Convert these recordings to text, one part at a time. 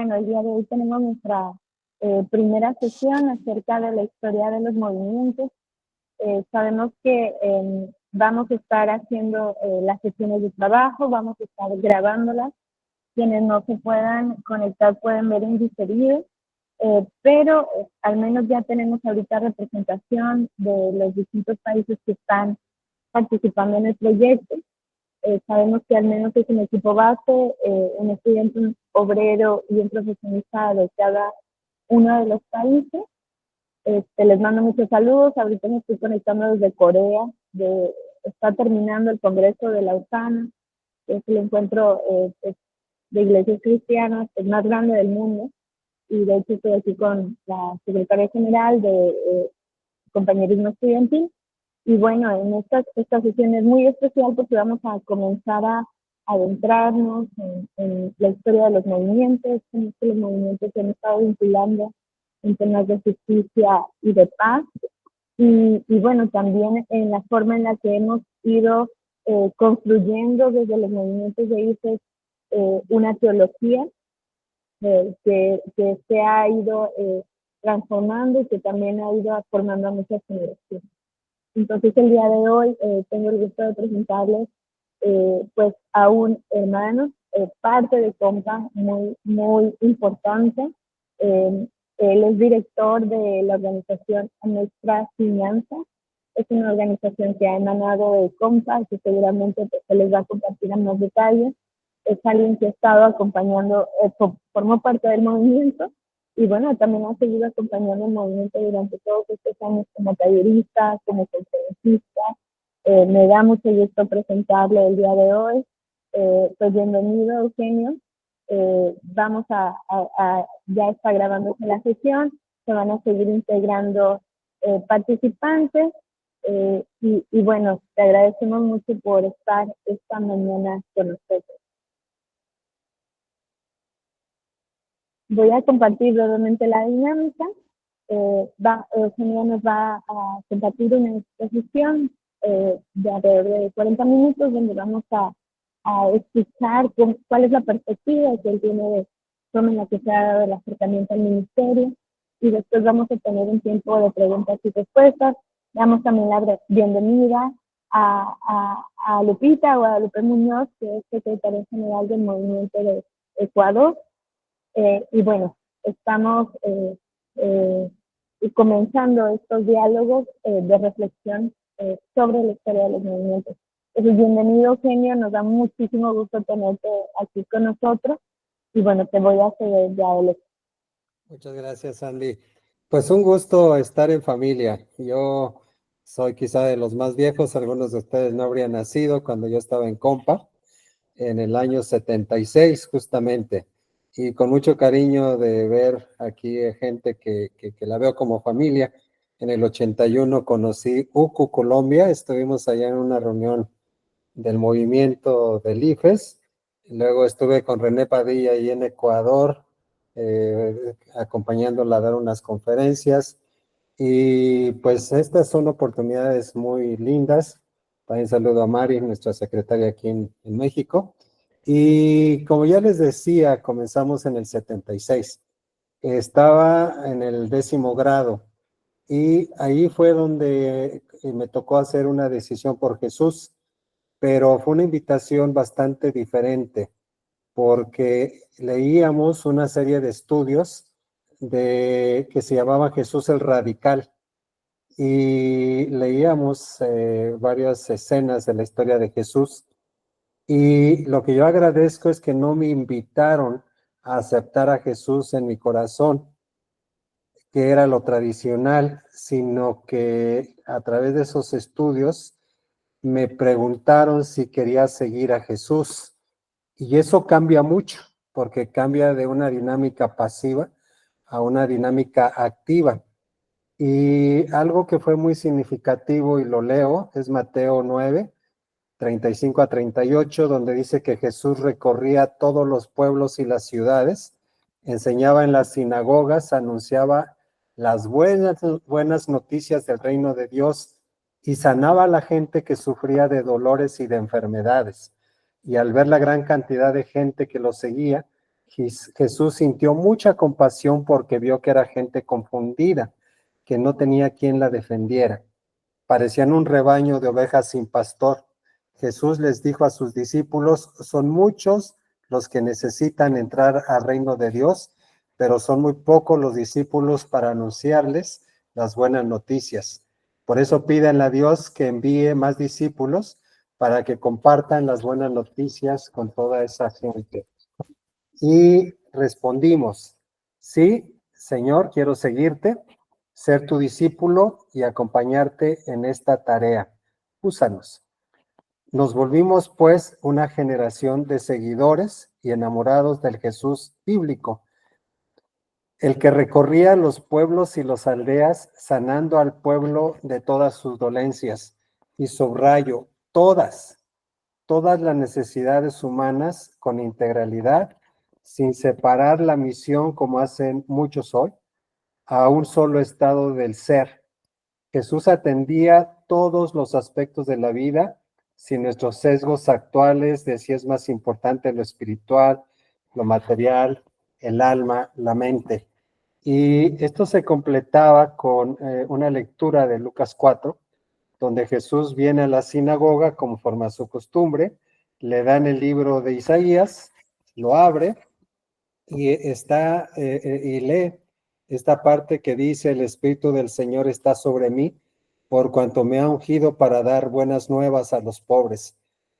bueno, el día de hoy tenemos nuestra primera sesión acerca de la historia de los movimientos. Sabemos que vamos a estar haciendo las sesiones de trabajo, vamos a estar grabándolas. Quienes no se puedan conectar pueden ver en diferido, pero al menos ya tenemos ahorita representación de los distintos países que están participando en el proyecto. Sabemos que al menos es un equipo base, un estudiante, un obrero y un profesionista de cada uno de los países. Les mando muchos saludos. Ahorita me estoy conectando desde Corea. Está terminando el Congreso de Lausana, que es el encuentro de iglesias cristianas el más grande del mundo. Y de hecho estoy aquí con la secretaria general de compañerismo estudiantil. Y bueno, en esta sesión es muy especial porque vamos a comenzar a adentrarnos en la historia de los movimientos, en que los movimientos se han estado vinculando en temas de justicia y de paz. Y bueno, también en la forma en la que hemos ido construyendo desde los movimientos de IFES una teología que se ha ido transformando y que también ha ido formando a muchas generaciones. Entonces el día de hoy tengo el gusto de presentarles pues a un hermano, parte de Compa, muy importante. Él es director de la organización Nuestra Finanza. Es una organización que ha emanado de Compa, que seguramente pues, se les va a compartir en más detalles. Es alguien que ha estado acompañando, formó parte del movimiento y bueno, también ha seguido acompañando el movimiento durante todos estos años como tallerista, como conferencista. Me da mucho gusto presentarle el día de hoy. Pues bienvenido, Eugenio. Vamos ya está grabándose la sesión, se van a seguir integrando participantes y bueno, te agradecemos mucho por estar esta mañana con nosotros. Voy a compartir brevemente la dinámica. Eugenio nos va a compartir una exposición de alrededor de 40 minutos donde vamos a escuchar cuál es la perspectiva que él tiene de forma en la que se ha dado el acercamiento al ministerio y después vamos a tener un tiempo de preguntas y respuestas. Damos también la bienvenida a Lupita Guadalupe Muñoz, que es secretaria general del Movimiento de Ecuador. Y bueno, estamos comenzando estos diálogos de reflexión sobre la historia de los movimientos. Entonces, bienvenido, Eugenio, nos da muchísimo gusto tenerte aquí con nosotros y bueno, te voy a ceder ya el... Muchas gracias, Andy. Pues un gusto estar en familia. Yo soy quizá de los más viejos, algunos de ustedes no habrían nacido cuando yo estaba en Compa, en el año 76 justamente. Y con mucho cariño de ver aquí gente que la veo como familia. En el 81 conocí UCU Colombia, estuvimos allá en una reunión del movimiento del IFES. Luego estuve con René Padilla ahí en Ecuador, acompañándola a dar unas conferencias. Y pues estas son oportunidades muy lindas. También saludo a Mari, nuestra secretaria aquí en México. Y como ya les decía, comenzamos en el 76. Estaba en el 10º grado y ahí fue donde me tocó hacer una decisión por Jesús, pero fue una invitación bastante diferente porque leíamos una serie de estudios que se llamaba Jesús el Radical y leíamos varias escenas de la historia de Jesús. Y lo que yo agradezco es que no me invitaron a aceptar a Jesús en mi corazón, que era lo tradicional, sino que a través de esos estudios me preguntaron si quería seguir a Jesús. Y eso cambia mucho, porque cambia de una dinámica pasiva a una dinámica activa. Y algo que fue muy significativo, y lo leo, es Mateo 9, 35 a 38, donde dice que Jesús recorría todos los pueblos y las ciudades, enseñaba en las sinagogas, anunciaba las buenas noticias del reino de Dios y sanaba a la gente que sufría de dolores y de enfermedades. Y al ver la gran cantidad de gente que lo seguía, Jesús sintió mucha compasión porque vio que era gente confundida, que no tenía quien la defendiera. Parecían un rebaño de ovejas sin pastor. Jesús les dijo a sus discípulos, son muchos los que necesitan entrar al reino de Dios, pero son muy pocos los discípulos para anunciarles las buenas noticias. Por eso pídanle a Dios que envíe más discípulos para que compartan las buenas noticias con toda esa gente. Y respondimos, sí, Señor, quiero seguirte, ser tu discípulo y acompañarte en esta tarea. Úsanos. Nos volvimos, pues, una generación de seguidores y enamorados del Jesús bíblico, el que recorría los pueblos y las aldeas, sanando al pueblo de todas sus dolencias. Y subrayo, todas las necesidades humanas con integralidad, sin separar la misión como hacen muchos hoy, a un solo estado del ser. Jesús atendía todos los aspectos de la vida, sin nuestros sesgos actuales de si es más importante lo espiritual, lo material, el alma, la mente. Y esto se completaba con una lectura de Lucas 4, donde Jesús viene a la sinagoga conforme a su costumbre, le dan el libro de Isaías, lo abre y lee esta parte que dice, el Espíritu del Señor está sobre mí, por cuanto me ha ungido para dar buenas nuevas a los pobres.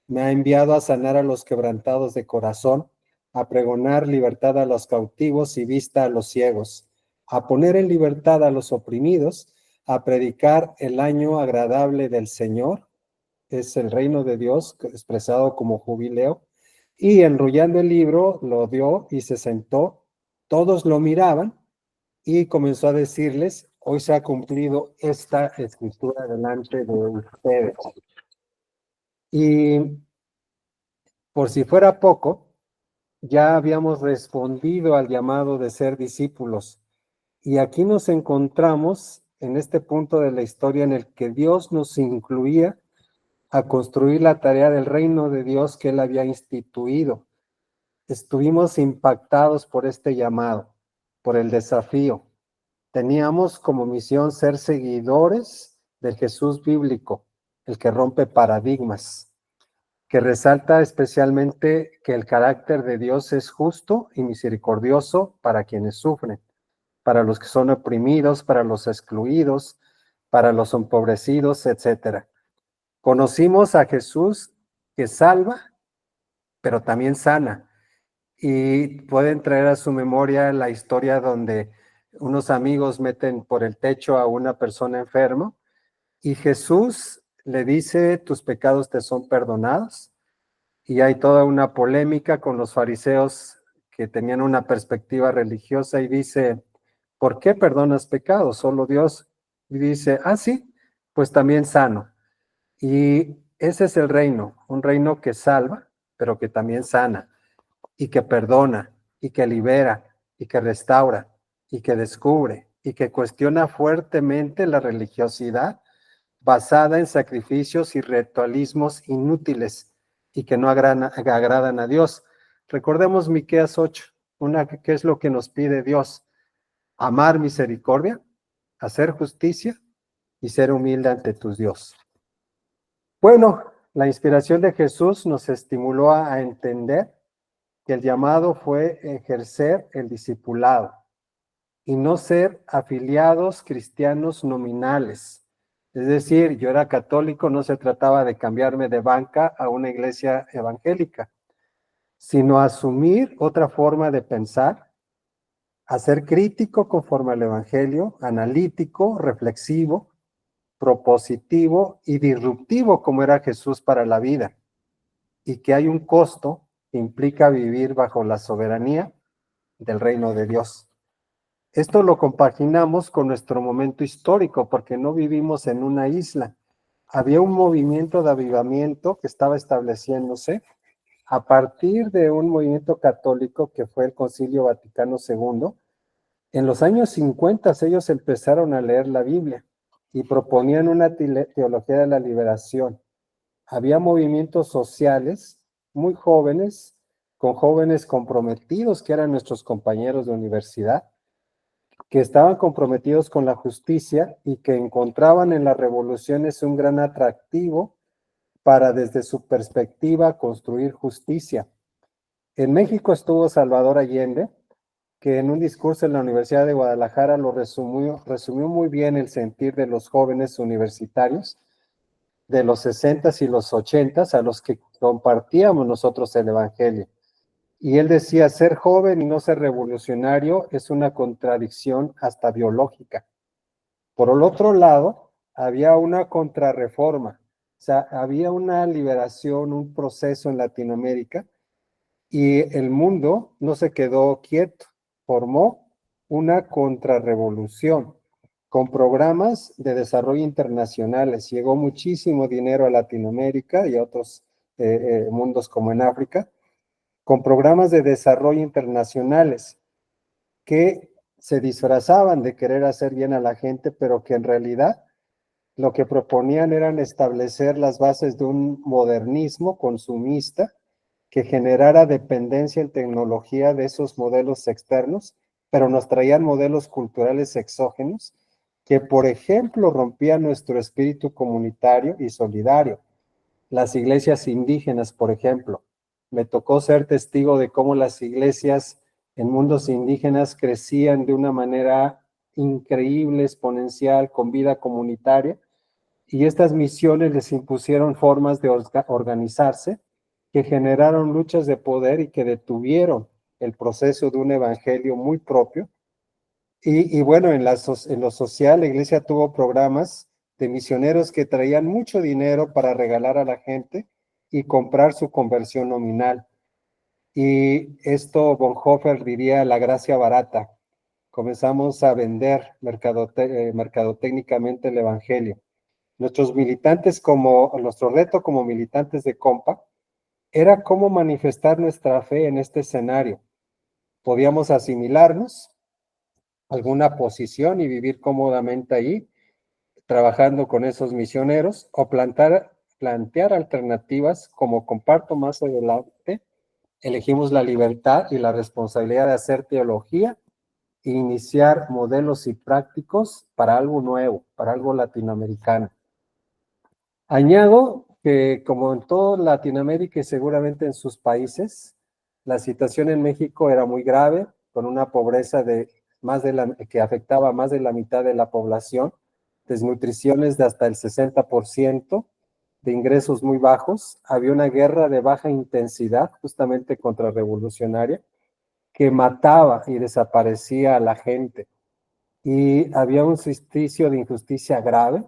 Me ha enviado a sanar a los quebrantados de corazón, a pregonar libertad a los cautivos y vista a los ciegos, a poner en libertad a los oprimidos, a predicar el año agradable del Señor, es el reino de Dios expresado como jubileo, y enrollando el libro lo dio y se sentó, todos lo miraban y comenzó a decirles, hoy se ha cumplido esta escritura delante de ustedes. Y por si fuera poco, ya habíamos respondido al llamado de ser discípulos. Y aquí nos encontramos en este punto de la historia en el que Dios nos incluía a construir la tarea del reino de Dios que Él había instituido. Estuvimos impactados por este llamado, por el desafío. Teníamos como misión ser seguidores del Jesús bíblico, el que rompe paradigmas, que resalta especialmente que el carácter de Dios es justo y misericordioso para quienes sufren, para los que son oprimidos, para los excluidos, para los empobrecidos, etc. Conocimos a Jesús que salva, pero también sana. Y pueden traer a su memoria la historia donde unos amigos meten por el techo a una persona enferma y Jesús le dice, tus pecados te son perdonados. Y hay toda una polémica con los fariseos que tenían una perspectiva religiosa y dice, ¿por qué perdonas pecados? Solo Dios. Y dice, sí, pues también sano. Y ese es el reino, un reino que salva, pero que también sana, y que perdona, y que libera, y que restaura, y que descubre, y que cuestiona fuertemente la religiosidad basada en sacrificios y ritualismos inútiles y que no agradan a Dios. Recordemos Miqueas 8, ¿qué es lo que nos pide Dios? Amar misericordia, hacer justicia y ser humilde ante tus Dios. Bueno, la inspiración de Jesús nos estimuló a entender que el llamado fue ejercer el discipulado y no ser afiliados cristianos nominales. Es decir, yo era católico, no se trataba de cambiarme de banca a una iglesia evangélica, sino asumir otra forma de pensar, a ser crítico conforme al evangelio, analítico, reflexivo, propositivo y disruptivo como era Jesús para la vida, y que hay un costo que implica vivir bajo la soberanía del reino de Dios. Esto lo compaginamos con nuestro momento histórico, porque no vivimos en una isla. Había un movimiento de avivamiento que estaba estableciéndose a partir de un movimiento católico que fue el Concilio Vaticano II. En los años 50 ellos empezaron a leer la Biblia y proponían una teología de la liberación. Había movimientos sociales muy jóvenes con jóvenes comprometidos que eran nuestros compañeros de universidad, que estaban comprometidos con la justicia y que encontraban en las revoluciones un gran atractivo para, desde su perspectiva, construir justicia. En México estuvo Salvador Allende, que en un discurso en la Universidad de Guadalajara lo resumió muy bien el sentir de los jóvenes universitarios de los 60s y los 80s a los que compartíamos nosotros el Evangelio. Y él decía, ser joven y no ser revolucionario es una contradicción hasta biológica. Por el otro lado, había una contrarreforma, o sea, había una liberación, un proceso en Latinoamérica, y el mundo no se quedó quieto, formó una contrarrevolución con programas de desarrollo internacionales. Llegó muchísimo dinero a Latinoamérica y a otros mundos como en África, con programas de desarrollo internacionales que se disfrazaban de querer hacer bien a la gente, pero que en realidad lo que proponían eran establecer las bases de un modernismo consumista que generara dependencia en tecnología de esos modelos externos, pero nos traían modelos culturales exógenos que, por ejemplo, rompían nuestro espíritu comunitario y solidario. Las iglesias indígenas, por ejemplo. Me tocó ser testigo de cómo las iglesias en mundos indígenas crecían de una manera increíble, exponencial, con vida comunitaria, y estas misiones les impusieron formas de organizarse que generaron luchas de poder y que detuvieron el proceso de un evangelio muy propio. Y bueno, en lo social, la iglesia tuvo programas de misioneros que traían mucho dinero para regalar a la gente y comprar su conversión nominal. Y esto Bonhoeffer diría la gracia barata. Comenzamos a vender mercadotécnicamente el evangelio. Nuestro reto como militantes de Compa era cómo manifestar nuestra fe en este escenario. Podíamos asimilarnos a alguna posición y vivir cómodamente ahí, trabajando con esos misioneros, o plantear alternativas, como comparto más adelante. Elegimos la libertad y la responsabilidad de hacer teología e iniciar modelos y prácticos para algo nuevo, para algo latinoamericano. Añado que, como en toda Latinoamérica y seguramente en sus países, la situación en México era muy grave, con una pobreza que afectaba a más de la mitad de la población, desnutriciones de hasta el 60%, de ingresos muy bajos. Había una guerra de baja intensidad, justamente contrarrevolucionaria, que mataba y desaparecía a la gente. Y había un suicidio de injusticia grave,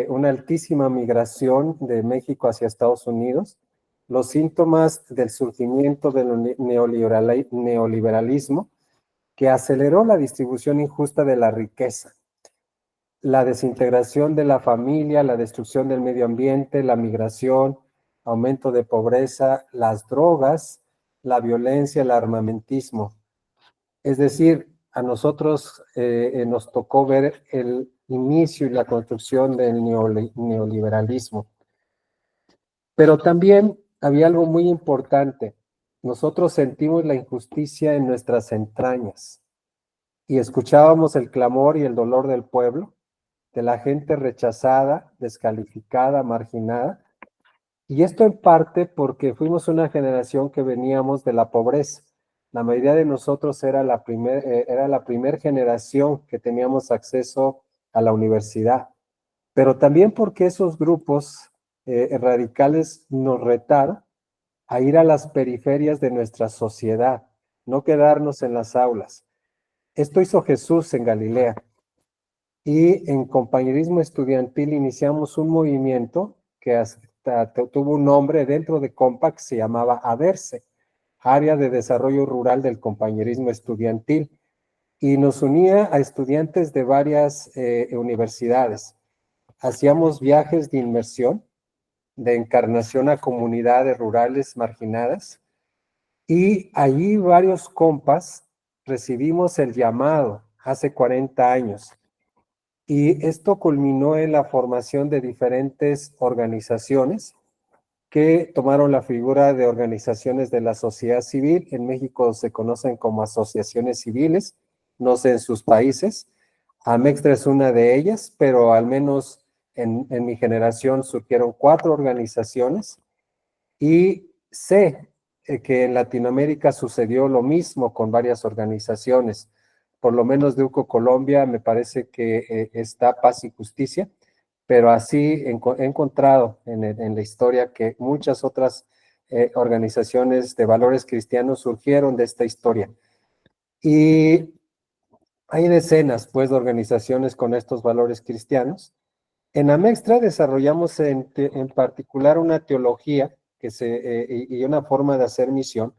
una altísima migración de México hacia Estados Unidos, los síntomas del surgimiento del neoliberalismo que aceleró la distribución injusta de la riqueza, la desintegración de la familia, la destrucción del medio ambiente, la migración, aumento de pobreza, las drogas, la violencia, el armamentismo. Es decir, a nosotros nos tocó ver el inicio y la construcción del neoliberalismo. Pero también había algo muy importante. Nosotros sentimos la injusticia en nuestras entrañas y escuchábamos el clamor y el dolor del pueblo, de la gente rechazada, descalificada, marginada. Y esto en parte porque fuimos una generación que veníamos de la pobreza. La mayoría de nosotros era la primer generación que teníamos acceso a la universidad, pero también porque esos grupos radicales nos retaron a ir a las periferias de nuestra sociedad, no quedarnos en las aulas. Esto hizo Jesús en Galilea, y en compañerismo estudiantil iniciamos un movimiento que hasta tuvo un nombre dentro de Compa que se llamaba ADERCE, Área de Desarrollo Rural del Compañerismo Estudiantil, y nos unía a estudiantes de varias universidades. Hacíamos viajes de inmersión, de encarnación a comunidades rurales marginadas, y allí varios compas recibimos el llamado hace 40 años. Y esto culminó en la formación de diferentes organizaciones que tomaron la figura de organizaciones de la sociedad civil. En México se conocen como asociaciones civiles, no sé en sus países. Amextra es una de ellas, pero al menos en mi generación surgieron 4 organizaciones y sé que en Latinoamérica sucedió lo mismo con varias organizaciones. Por lo menos de UCO Colombia me parece que está Paz y Justicia, pero así he encontrado en la historia que muchas otras organizaciones de valores cristianos surgieron de esta historia. Y hay decenas, pues, de organizaciones con estos valores cristianos. En Amextra desarrollamos en particular una teología y una forma de hacer misión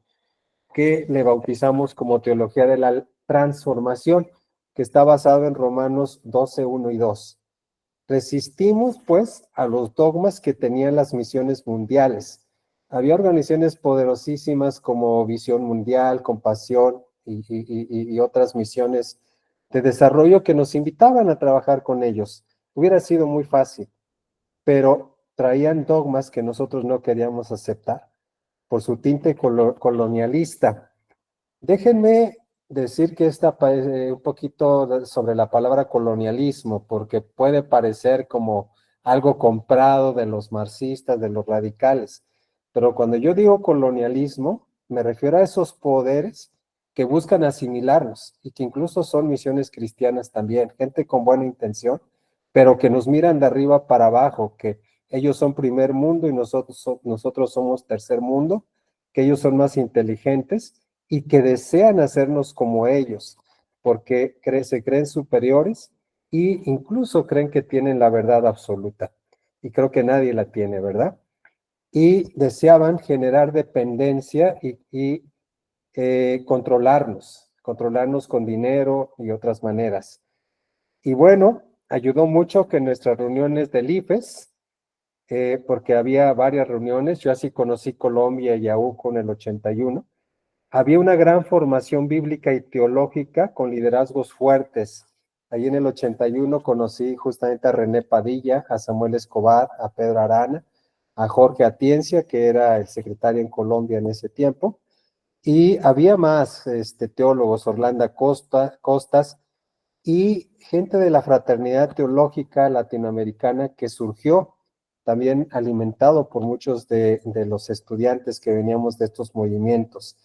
que le bautizamos como teología de la transformación, que está basado en Romanos 12, 1 y 2. Resistimos, pues, a los dogmas que tenían las misiones mundiales. Había organizaciones poderosísimas como Visión Mundial, Compasión y otras misiones de desarrollo que nos invitaban a trabajar con ellos. Hubiera sido muy fácil, pero traían dogmas que nosotros no queríamos aceptar por su tinte colonialista. Déjenme decir que esta un poquito sobre la palabra colonialismo, porque puede parecer como algo comprado de los marxistas, de los radicales, pero cuando yo digo colonialismo, me refiero a esos poderes que buscan asimilarnos y que incluso son misiones cristianas también, gente con buena intención, pero que nos miran de arriba para abajo, que ellos son primer mundo y nosotros somos tercer mundo, que ellos son más inteligentes y que desean hacernos como ellos, porque se creen superiores e incluso creen que tienen la verdad absoluta. Y creo que nadie la tiene, ¿verdad? Y deseaban generar dependencia y controlarnos con dinero y otras maneras. Y bueno, ayudó mucho que en nuestras reuniones del IFES, porque había varias reuniones, yo así conocí Colombia y AUCO en el 81, había una gran formación bíblica y teológica con liderazgos fuertes. Ahí en el 81 conocí justamente a René Padilla, a Samuel Escobar, a Pedro Arana, a Jorge Atiencia, que era el secretario en Colombia en ese tiempo, y había más teólogos, Orlando Costas, y gente de la fraternidad teológica latinoamericana que surgió también alimentado por muchos de los estudiantes que veníamos de estos movimientos.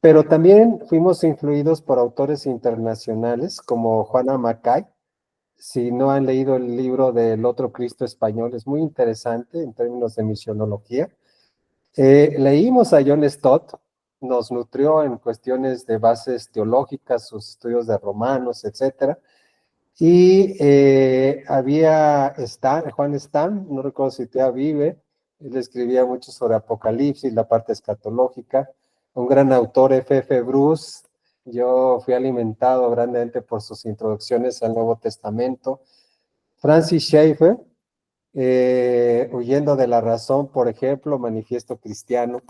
Pero también fuimos influidos por autores internacionales como Juana Macay. Si no han leído el libro del Otro Cristo Español, es muy interesante en términos de misionología. Leímos a John Stott, nos nutrió en cuestiones de bases teológicas, sus estudios de Romanos, etcétera. Y había Juan Stam, no recuerdo si todavía vive, él escribía mucho sobre Apocalipsis, la parte escatológica, un gran autor, F.F. Bruce. Yo fui alimentado grandemente por sus introducciones al Nuevo Testamento. Francis Schaeffer, Huyendo de la razón, por ejemplo, Manifiesto Cristiano,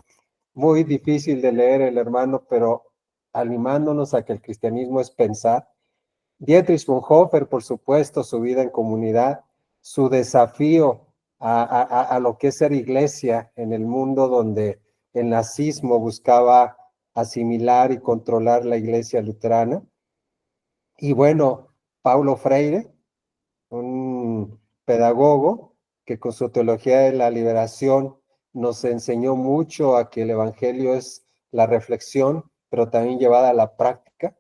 muy difícil de leer el hermano, pero animándonos a que el cristianismo es pensar. Dietrich Bonhoeffer, por supuesto, su vida en comunidad, su desafío a lo que es ser iglesia en el mundo donde el nazismo buscaba asimilar y controlar la iglesia luterana. Y bueno, Paulo Freire, un pedagogo que con su teología de la liberación nos enseñó mucho a que el evangelio es la reflexión, pero también llevada a la práctica.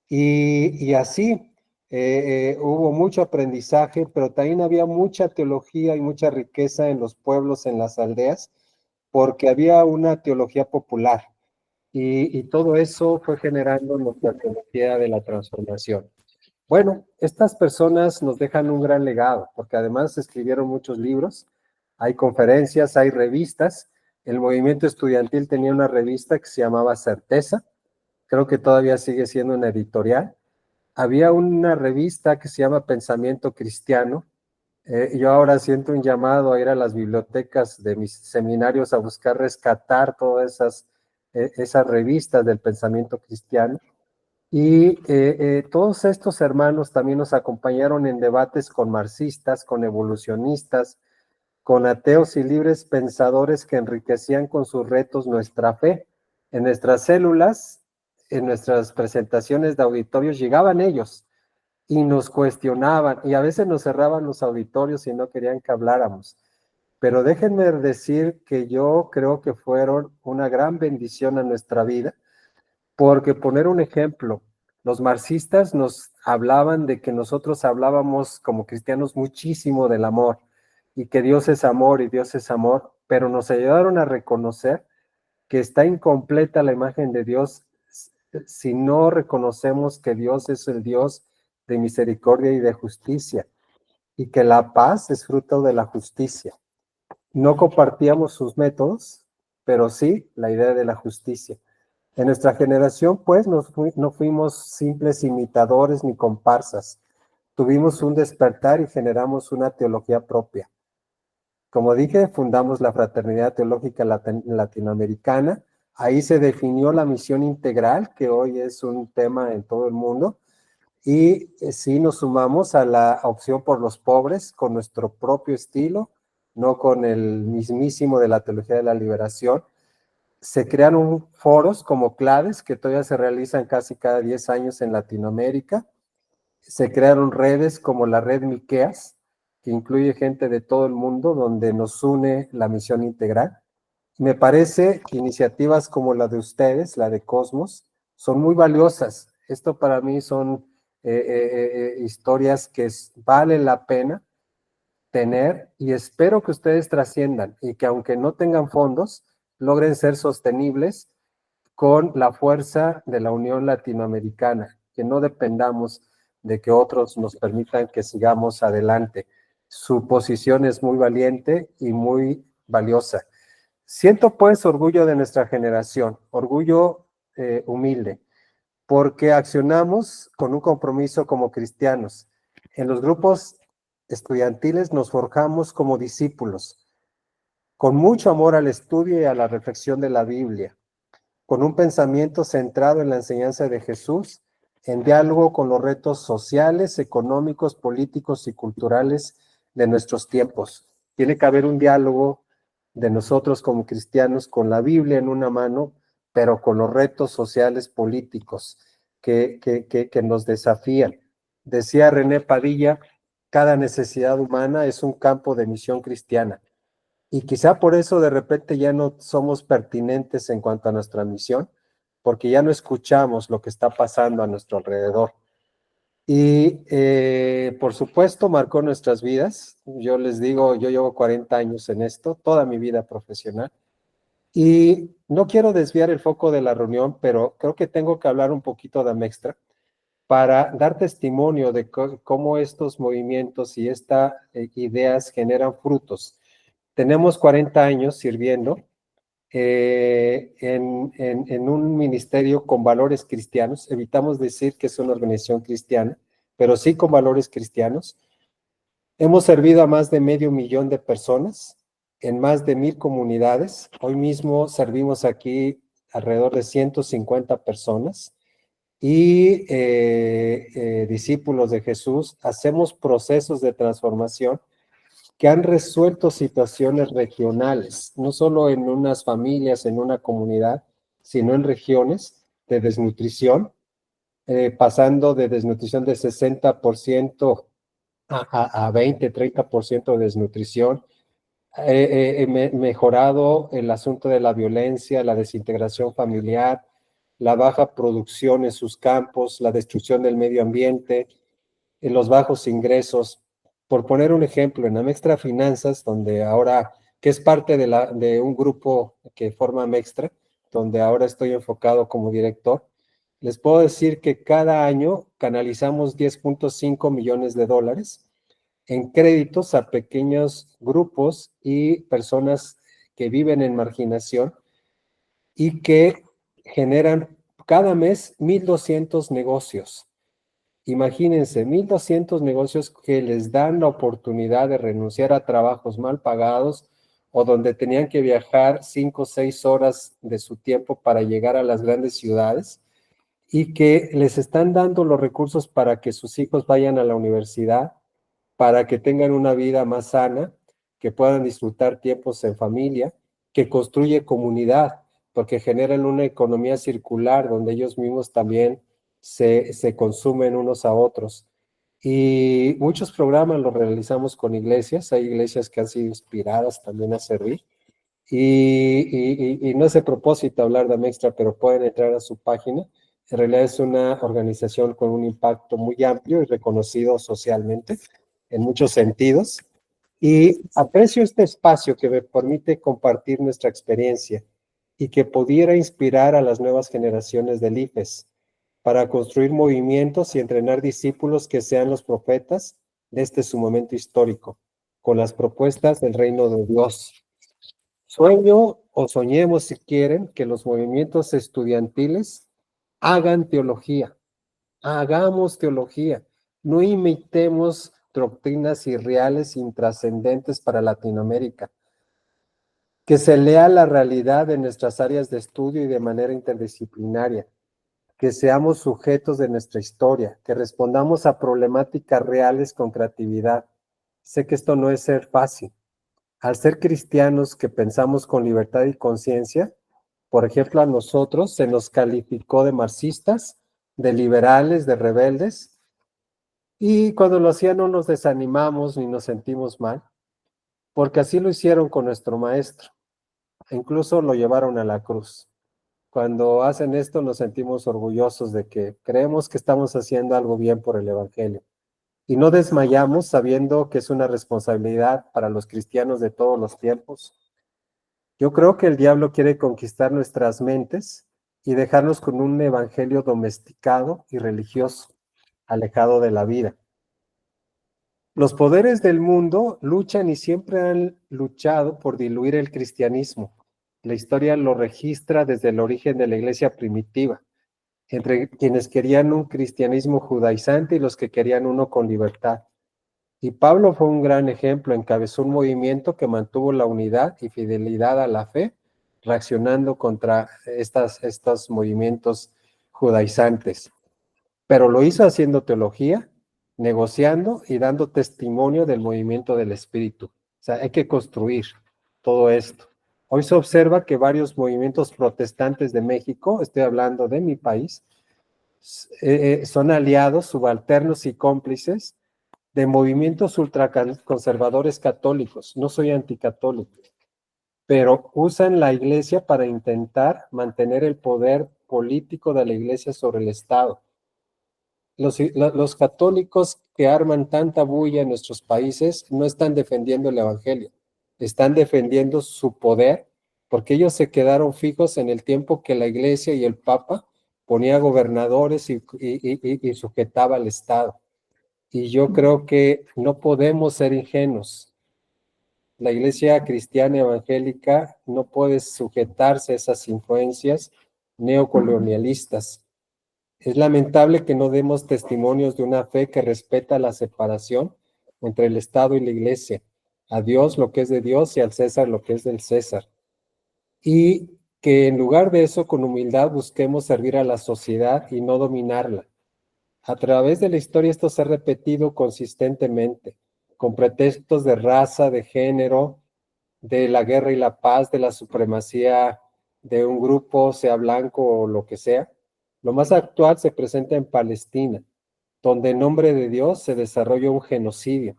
Y así hubo mucho aprendizaje, pero también había mucha teología y mucha riqueza en los pueblos, en las aldeas, porque había una teología popular. Y todo eso fue generando nuestra teología de la transformación. Bueno, estas personas nos dejan un gran legado, porque además escribieron muchos libros, hay conferencias, hay revistas. El movimiento estudiantil tenía una revista que se llamaba Certeza, creo que todavía sigue siendo una editorial. Había una revista que se llama Pensamiento Cristiano. Yo ahora siento un llamado a ir a las bibliotecas de mis seminarios a buscar rescatar todas esas revistas del pensamiento cristiano. Y todos estos hermanos también nos acompañaron en debates con marxistas, con evolucionistas, con ateos y libres pensadores que enriquecían con sus retos nuestra fe. En nuestras células, en nuestras presentaciones de auditorios, llegaban ellos y nos cuestionaban, y a veces nos cerraban los auditorios y no querían que habláramos. Pero déjenme decir que yo creo que fueron una gran bendición a nuestra vida, porque poner un ejemplo, los marxistas nos hablaban de que nosotros hablábamos como cristianos muchísimo del amor, y que Dios es amor y Dios es amor, pero nos ayudaron a reconocer que está incompleta la imagen de Dios si no reconocemos que Dios es el Dios de misericordia y de justicia, y que la paz es fruto de la justicia. No compartíamos sus métodos, pero sí la idea de la justicia. En nuestra generación, pues, no fuimos simples imitadores ni comparsas. Tuvimos un despertar y generamos una teología propia. Como dije, fundamos la Fraternidad Teológica Latinoamericana. Ahí se definió la misión integral, que hoy es un tema en todo el mundo. Y sí nos sumamos a la opción por los pobres con nuestro propio estilo, no con el mismísimo de la Teología de la Liberación. Se crearon foros como CLADES, que todavía se realizan casi cada 10 años en Latinoamérica. Se crearon redes como la red Miqueas, que incluye gente de todo el mundo, donde nos une la misión integral. Me parece que iniciativas como la de ustedes, la de Cosmos, son muy valiosas. Esto para mí son historias que valen la pena tener, y espero que ustedes trasciendan y que aunque no tengan fondos, logren ser sostenibles con la fuerza de la Unión Latinoamericana, que no dependamos de que otros nos permitan que sigamos adelante. Su posición es muy valiente y muy valiosa. Siento pues orgullo de nuestra generación, orgullo humilde, porque accionamos con un compromiso como cristianos. En los grupos estudiantiles nos forjamos como discípulos, con mucho amor al estudio y a la reflexión de la Biblia, con un pensamiento centrado en la enseñanza de Jesús, en diálogo con los retos sociales, económicos, políticos y culturales de nuestros tiempos. Tiene que haber un diálogo de nosotros como cristianos con la Biblia en una mano, pero con los retos sociales políticos que nos desafían. Decía René Padilla, cada necesidad humana es un campo de misión cristiana. Y quizá por eso de repente ya no somos pertinentes en cuanto a nuestra misión, porque ya no escuchamos lo que está pasando a nuestro alrededor. Y por supuesto marcó nuestras vidas. Yo les digo, yo llevo 40 años en esto, toda mi vida profesional. Y no quiero desviar el foco de la reunión, pero creo que tengo que hablar un poquito de Amextra para dar testimonio de cómo estos movimientos y estas ideas generan frutos. Tenemos 40 años sirviendo en un ministerio con valores cristianos. Evitamos decir que es una organización cristiana, pero sí con valores cristianos. Hemos servido a más de 500,000 de personas en más de 1,000 comunidades. Hoy mismo servimos aquí alrededor de 150 personas y discípulos de Jesús. Hacemos procesos de transformación que han resuelto situaciones regionales, no solo en unas familias, en una comunidad, sino en regiones de desnutrición, pasando de desnutrición de 60% a 20, 30% de desnutrición. Mejorado el asunto de la violencia, la desintegración familiar, la baja producción en sus campos, la destrucción del medio ambiente, los bajos ingresos. Por poner un ejemplo, en Amextra Finanzas, donde ahora, que es parte de un grupo que forma Amextra, donde ahora estoy enfocado como director, les puedo decir que cada año canalizamos 10.5 millones de dólares en créditos a pequeños grupos y personas que viven en marginación y que generan cada mes 1,200 negocios. Imagínense, 1,200 negocios que les dan la oportunidad de renunciar a trabajos mal pagados o donde tenían que viajar 5 o 6 horas de su tiempo para llegar a las grandes ciudades, y que les están dando los recursos para que sus hijos vayan a la universidad, para que tengan una vida más sana, que puedan disfrutar tiempos en familia, que construye comunidad, porque generan una economía circular donde ellos mismos también se consumen unos a otros. Y muchos programas los realizamos con iglesias, hay iglesias que han sido inspiradas también a servir. Y no es el propósito hablar de Amextra, pero pueden entrar a su página. En realidad es una organización con un impacto muy amplio y reconocido socialmente en muchos sentidos. Y aprecio este espacio que me permite compartir nuestra experiencia y que pudiera inspirar a las nuevas generaciones del IFES para construir movimientos y entrenar discípulos que sean los profetas de este su momento histórico, con las propuestas del reino de Dios. Sueño o soñemos, si quieren, que los movimientos estudiantiles hagan teología, hagamos teología, no imitemos doctrinas irreales intrascendentes para Latinoamérica, que se lea la realidad de nuestras áreas de estudio y de manera interdisciplinaria, que seamos sujetos de nuestra historia, que respondamos a problemáticas reales con creatividad. Sé que esto no es ser fácil. Al ser cristianos que pensamos con libertad y conciencia, por ejemplo, a nosotros se nos calificó de marxistas, de liberales, de rebeldes, y cuando lo hacían no nos desanimamos ni nos sentimos mal, porque así lo hicieron con nuestro maestro, e incluso lo llevaron a la cruz. Cuando hacen esto nos sentimos orgullosos de que creemos que estamos haciendo algo bien por el Evangelio. Y no desmayamos sabiendo que es una responsabilidad para los cristianos de todos los tiempos. Yo creo que el diablo quiere conquistar nuestras mentes y dejarnos con un evangelio domesticado y religioso, alejado de la vida. Los poderes del mundo luchan y siempre han luchado por diluir el cristianismo. La historia lo registra desde el origen de la iglesia primitiva, entre quienes querían un cristianismo judaizante y los que querían uno con libertad. Y Pablo fue un gran ejemplo, encabezó un movimiento que mantuvo la unidad y fidelidad a la fe, reaccionando contra estos movimientos judaizantes. Pero lo hizo haciendo teología, negociando y dando testimonio del movimiento del Espíritu. O sea, hay que construir todo esto. Hoy se observa que varios movimientos protestantes de México, estoy hablando de mi país, son aliados, subalternos y cómplices de movimientos ultraconservadores católicos. No soy anticatólico, pero usan la iglesia para intentar mantener el poder político de la iglesia sobre el Estado. Los católicos que arman tanta bulla en nuestros países no están defendiendo el evangelio, están defendiendo su poder, porque ellos se quedaron fijos en el tiempo que la iglesia y el papa ponía gobernadores y sujetaba al Estado. Y yo creo que no podemos ser ingenuos. La iglesia cristiana evangélica no puede sujetarse a esas influencias neocolonialistas. Es lamentable que no demos testimonios de una fe que respeta la separación entre el Estado y la iglesia, a Dios lo que es de Dios y al César lo que es del César. Y que en lugar de eso, con humildad, busquemos servir a la sociedad y no dominarla. A través de la historia esto se ha repetido consistentemente, con pretextos de raza, de género, de la guerra y la paz, de la supremacía de un grupo, sea blanco o lo que sea. Lo más actual se presenta en Palestina, donde en nombre de Dios se desarrolla un genocidio,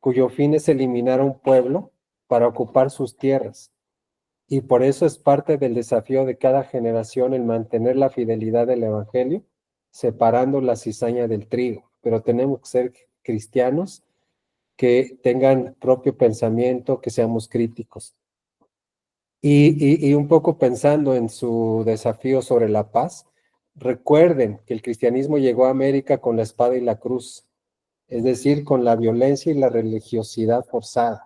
cuyo fin es eliminar a un pueblo para ocupar sus tierras. Y por eso es parte del desafío de cada generación el mantener la fidelidad del Evangelio, separando la cizaña del trigo. Pero tenemos que ser cristianos que tengan propio pensamiento, que seamos críticos. Y un poco pensando en su desafío sobre la paz, recuerden que el cristianismo llegó a América con la espada y la cruz, es decir, con la violencia y la religiosidad forzada,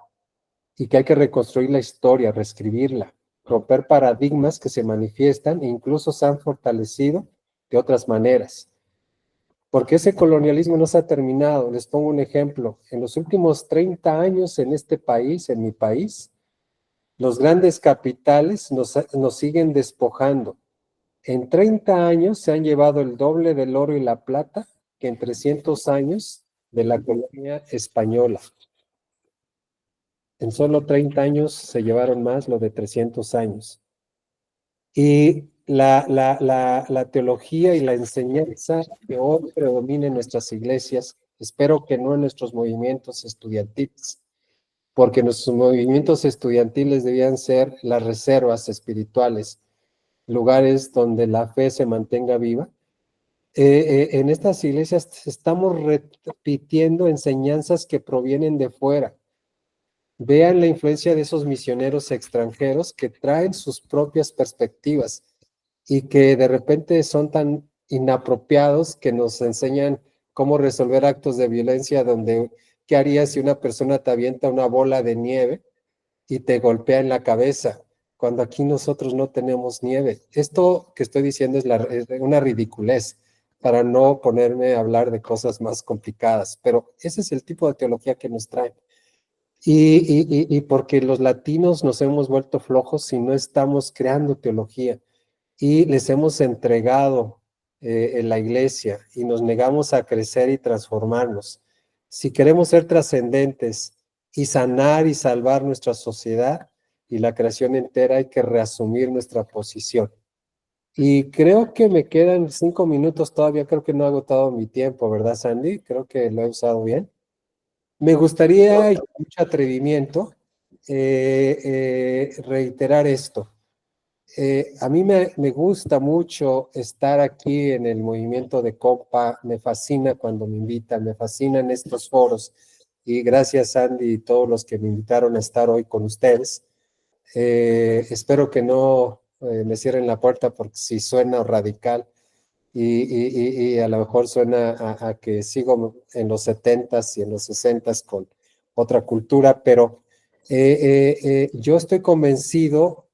y que hay que reconstruir la historia, reescribirla, romper paradigmas que se manifiestan e incluso se han fortalecido de otras maneras. Porque ese colonialismo no se ha terminado. Les pongo un ejemplo. En los últimos 30 años en este país, en mi país, los grandes capitales nos siguen despojando. En 30 años se han llevado el doble del oro y la plata que en 300 años de la colonia española. En solo 30 años se llevaron más lo de 300 años. Y la teología y la enseñanza que hoy predomina en nuestras iglesias, espero que no en nuestros movimientos estudiantiles, porque nuestros movimientos estudiantiles debían ser las reservas espirituales, lugares donde la fe se mantenga viva. En estas iglesias estamos repitiendo enseñanzas que provienen de fuera. Vean la influencia de esos misioneros extranjeros que traen sus propias perspectivas y que de repente son tan inapropiados que nos enseñan cómo resolver actos de violencia donde, ¿qué harías si una persona te avienta una bola de nieve y te golpea en la cabeza? Cuando aquí nosotros no tenemos nieve. Esto que estoy diciendo es una ridiculez para no ponerme a hablar de cosas más complicadas, pero ese es el tipo de teología que nos traen. Y porque los latinos nos hemos vuelto flojos si no estamos creando teología y les hemos entregado en la iglesia y nos negamos a crecer y transformarnos. Si queremos ser trascendentes y sanar y salvar nuestra sociedad y la creación entera, hay que reasumir nuestra posición. Y creo que me quedan 5 minutos todavía, creo que no he agotado mi tiempo, ¿verdad, Sandy? Creo que lo he usado bien. Me gustaría, y con mucho atrevimiento, reiterar esto. A mí me gusta mucho estar aquí en el movimiento de Compa, me fascina cuando me invitan, me fascinan estos foros y gracias Andy y todos los que me invitaron a estar hoy con ustedes. Espero que no me cierren la puerta porque si suena radical y a lo mejor suena a que sigo en los 70s y en los 60s con otra cultura, pero yo estoy convencido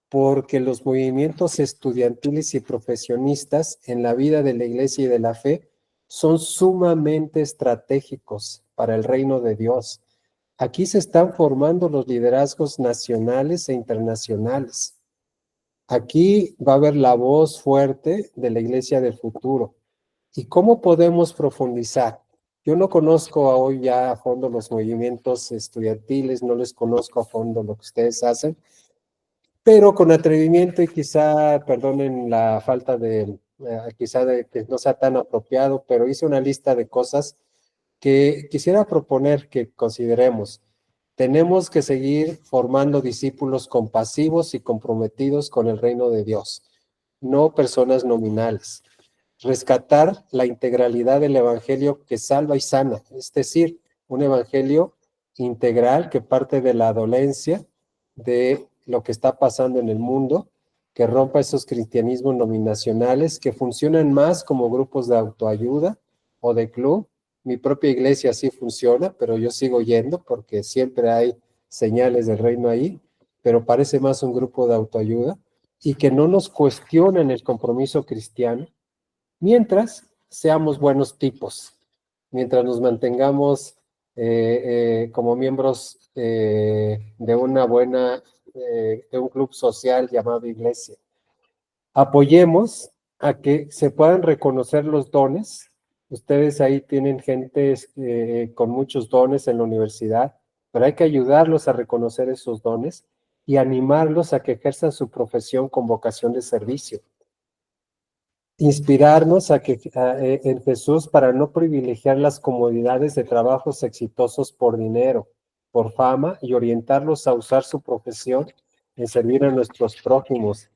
porque los movimientos estudiantiles y profesionistas en la vida de la iglesia y de la fe son sumamente estratégicos para el reino de Dios. Aquí se están formando los liderazgos nacionales e internacionales. Aquí va a haber la voz fuerte de la iglesia del futuro. ¿Y cómo podemos profundizar? Yo no conozco hoy ya a fondo los movimientos estudiantiles, no les conozco a fondo lo que ustedes hacen, pero con atrevimiento y quizá, perdonen la falta de, quizá de que no sea tan apropiado, pero hice una lista de cosas que quisiera proponer que consideremos. Tenemos que seguir formando discípulos compasivos y comprometidos con el reino de Dios, no personas nominales. Rescatar la integralidad del evangelio que salva y sana, es decir, un evangelio integral que parte de la dolencia de lo que está pasando en el mundo, que rompa esos cristianismos nominacionales que funcionan más como grupos de autoayuda o de club. Mi propia iglesia sí funciona, pero yo sigo yendo porque siempre hay señales del reino ahí, pero parece más un grupo de autoayuda y que no nos cuestionen el compromiso cristiano, mientras seamos buenos tipos, mientras nos mantengamos como miembros de una buena, de un club social llamado iglesia. Apoyemos a que se puedan reconocer los dones. Ustedes ahí tienen gente con muchos dones en la universidad, pero hay que ayudarlos a reconocer esos dones y animarlos a que ejerzan su profesión con vocación de servicio. Inspirarnos en Jesús para no privilegiar las comodidades de trabajos exitosos por dinero, por fama, y orientarlos a usar su profesión en servir a nuestros prójimos.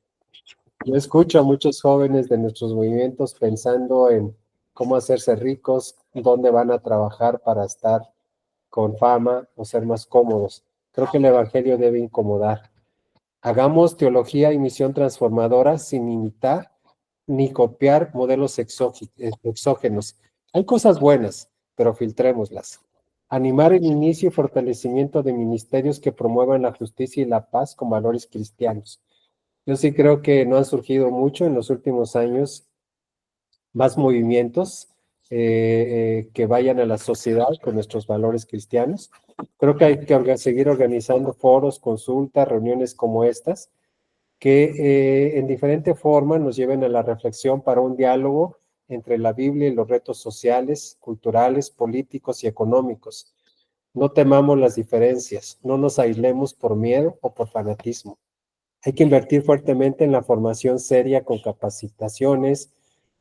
Yo escucho a muchos jóvenes de nuestros movimientos pensando en cómo hacerse ricos, dónde van a trabajar para estar con fama o ser más cómodos. Creo que el evangelio debe incomodar. Hagamos teología y misión transformadora sin imitar ni copiar modelos exógenos. Hay cosas buenas, pero filtrémoslas. Animar el inicio y fortalecimiento de ministerios que promuevan la justicia y la paz con valores cristianos. Yo sí creo que no han surgido mucho en los últimos años más movimientos que vayan a la sociedad con nuestros valores cristianos. Creo que hay que seguir organizando foros, consultas, reuniones como estas, que en diferente forma nos lleven a la reflexión para un diálogo entre la Biblia y los retos sociales, culturales, políticos y económicos. No temamos las diferencias, no nos aislemos por miedo o por fanatismo. Hay que invertir fuertemente en la formación seria con capacitaciones,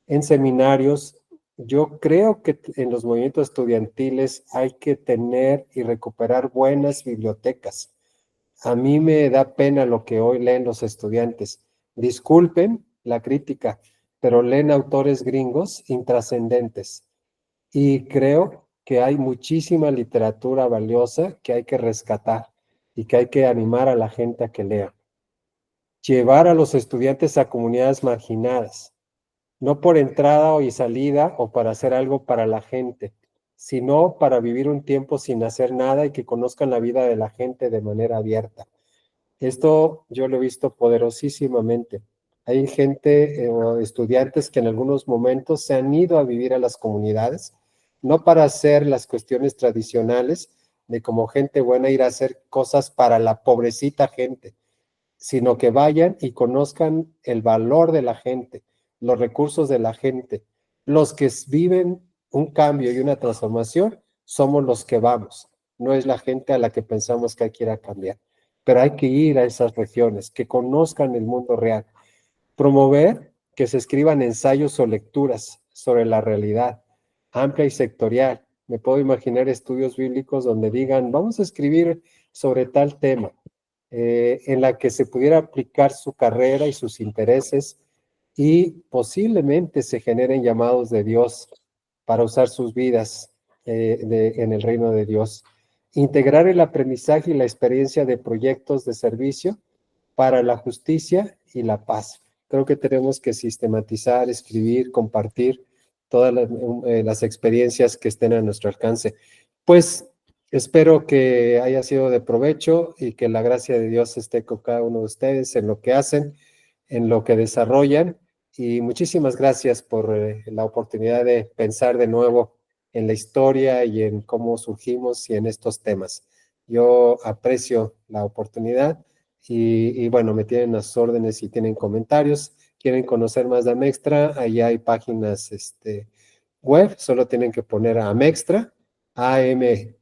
en seminarios. Yo creo que en los movimientos estudiantiles hay que tener y recuperar buenas bibliotecas. A mí me da pena lo que hoy leen los estudiantes. Disculpen la crítica, pero leen autores gringos intrascendentes. Y creo que hay muchísima literatura valiosa que hay que rescatar y que hay que animar a la gente a que lea. Llevar a los estudiantes a comunidades marginadas, no por entrada y salida o para hacer algo para la gente, sino para vivir un tiempo sin hacer nada y que conozcan la vida de la gente de manera abierta. Esto yo lo he visto poderosísimamente. Hay gente o estudiantes que en algunos momentos se han ido a vivir a las comunidades, no para hacer las cuestiones tradicionales de como gente buena ir a hacer cosas para la pobrecita gente, sino que vayan y conozcan el valor de la gente, los recursos de la gente. Los que viven un cambio y una transformación somos los que vamos, no es la gente a la que pensamos que hay que ir a cambiar. Pero hay que ir a esas regiones, que conozcan el mundo real. Promover que se escriban ensayos o lecturas sobre la realidad, amplia y sectorial. Me puedo imaginar estudios bíblicos donde digan, vamos a escribir sobre tal tema, en la que se pudiera aplicar su carrera y sus intereses y posiblemente se generen llamados de Dios para usar sus vidas en el reino de Dios. Integrar el aprendizaje y la experiencia de proyectos de servicio para la justicia y la paz. Creo que tenemos que sistematizar, escribir, compartir todas las experiencias que estén a nuestro alcance. Pues espero que haya sido de provecho y que la gracia de Dios esté con cada uno de ustedes en lo que hacen, en lo que desarrollan. Y muchísimas gracias por la oportunidad de pensar de nuevo en la historia y en cómo surgimos y en estos temas. Yo aprecio la oportunidad y bueno, me tienen las órdenes si tienen comentarios. Quieren conocer más de Amextra, ahí hay páginas web, solo tienen que poner a Amextra, AMXTRA,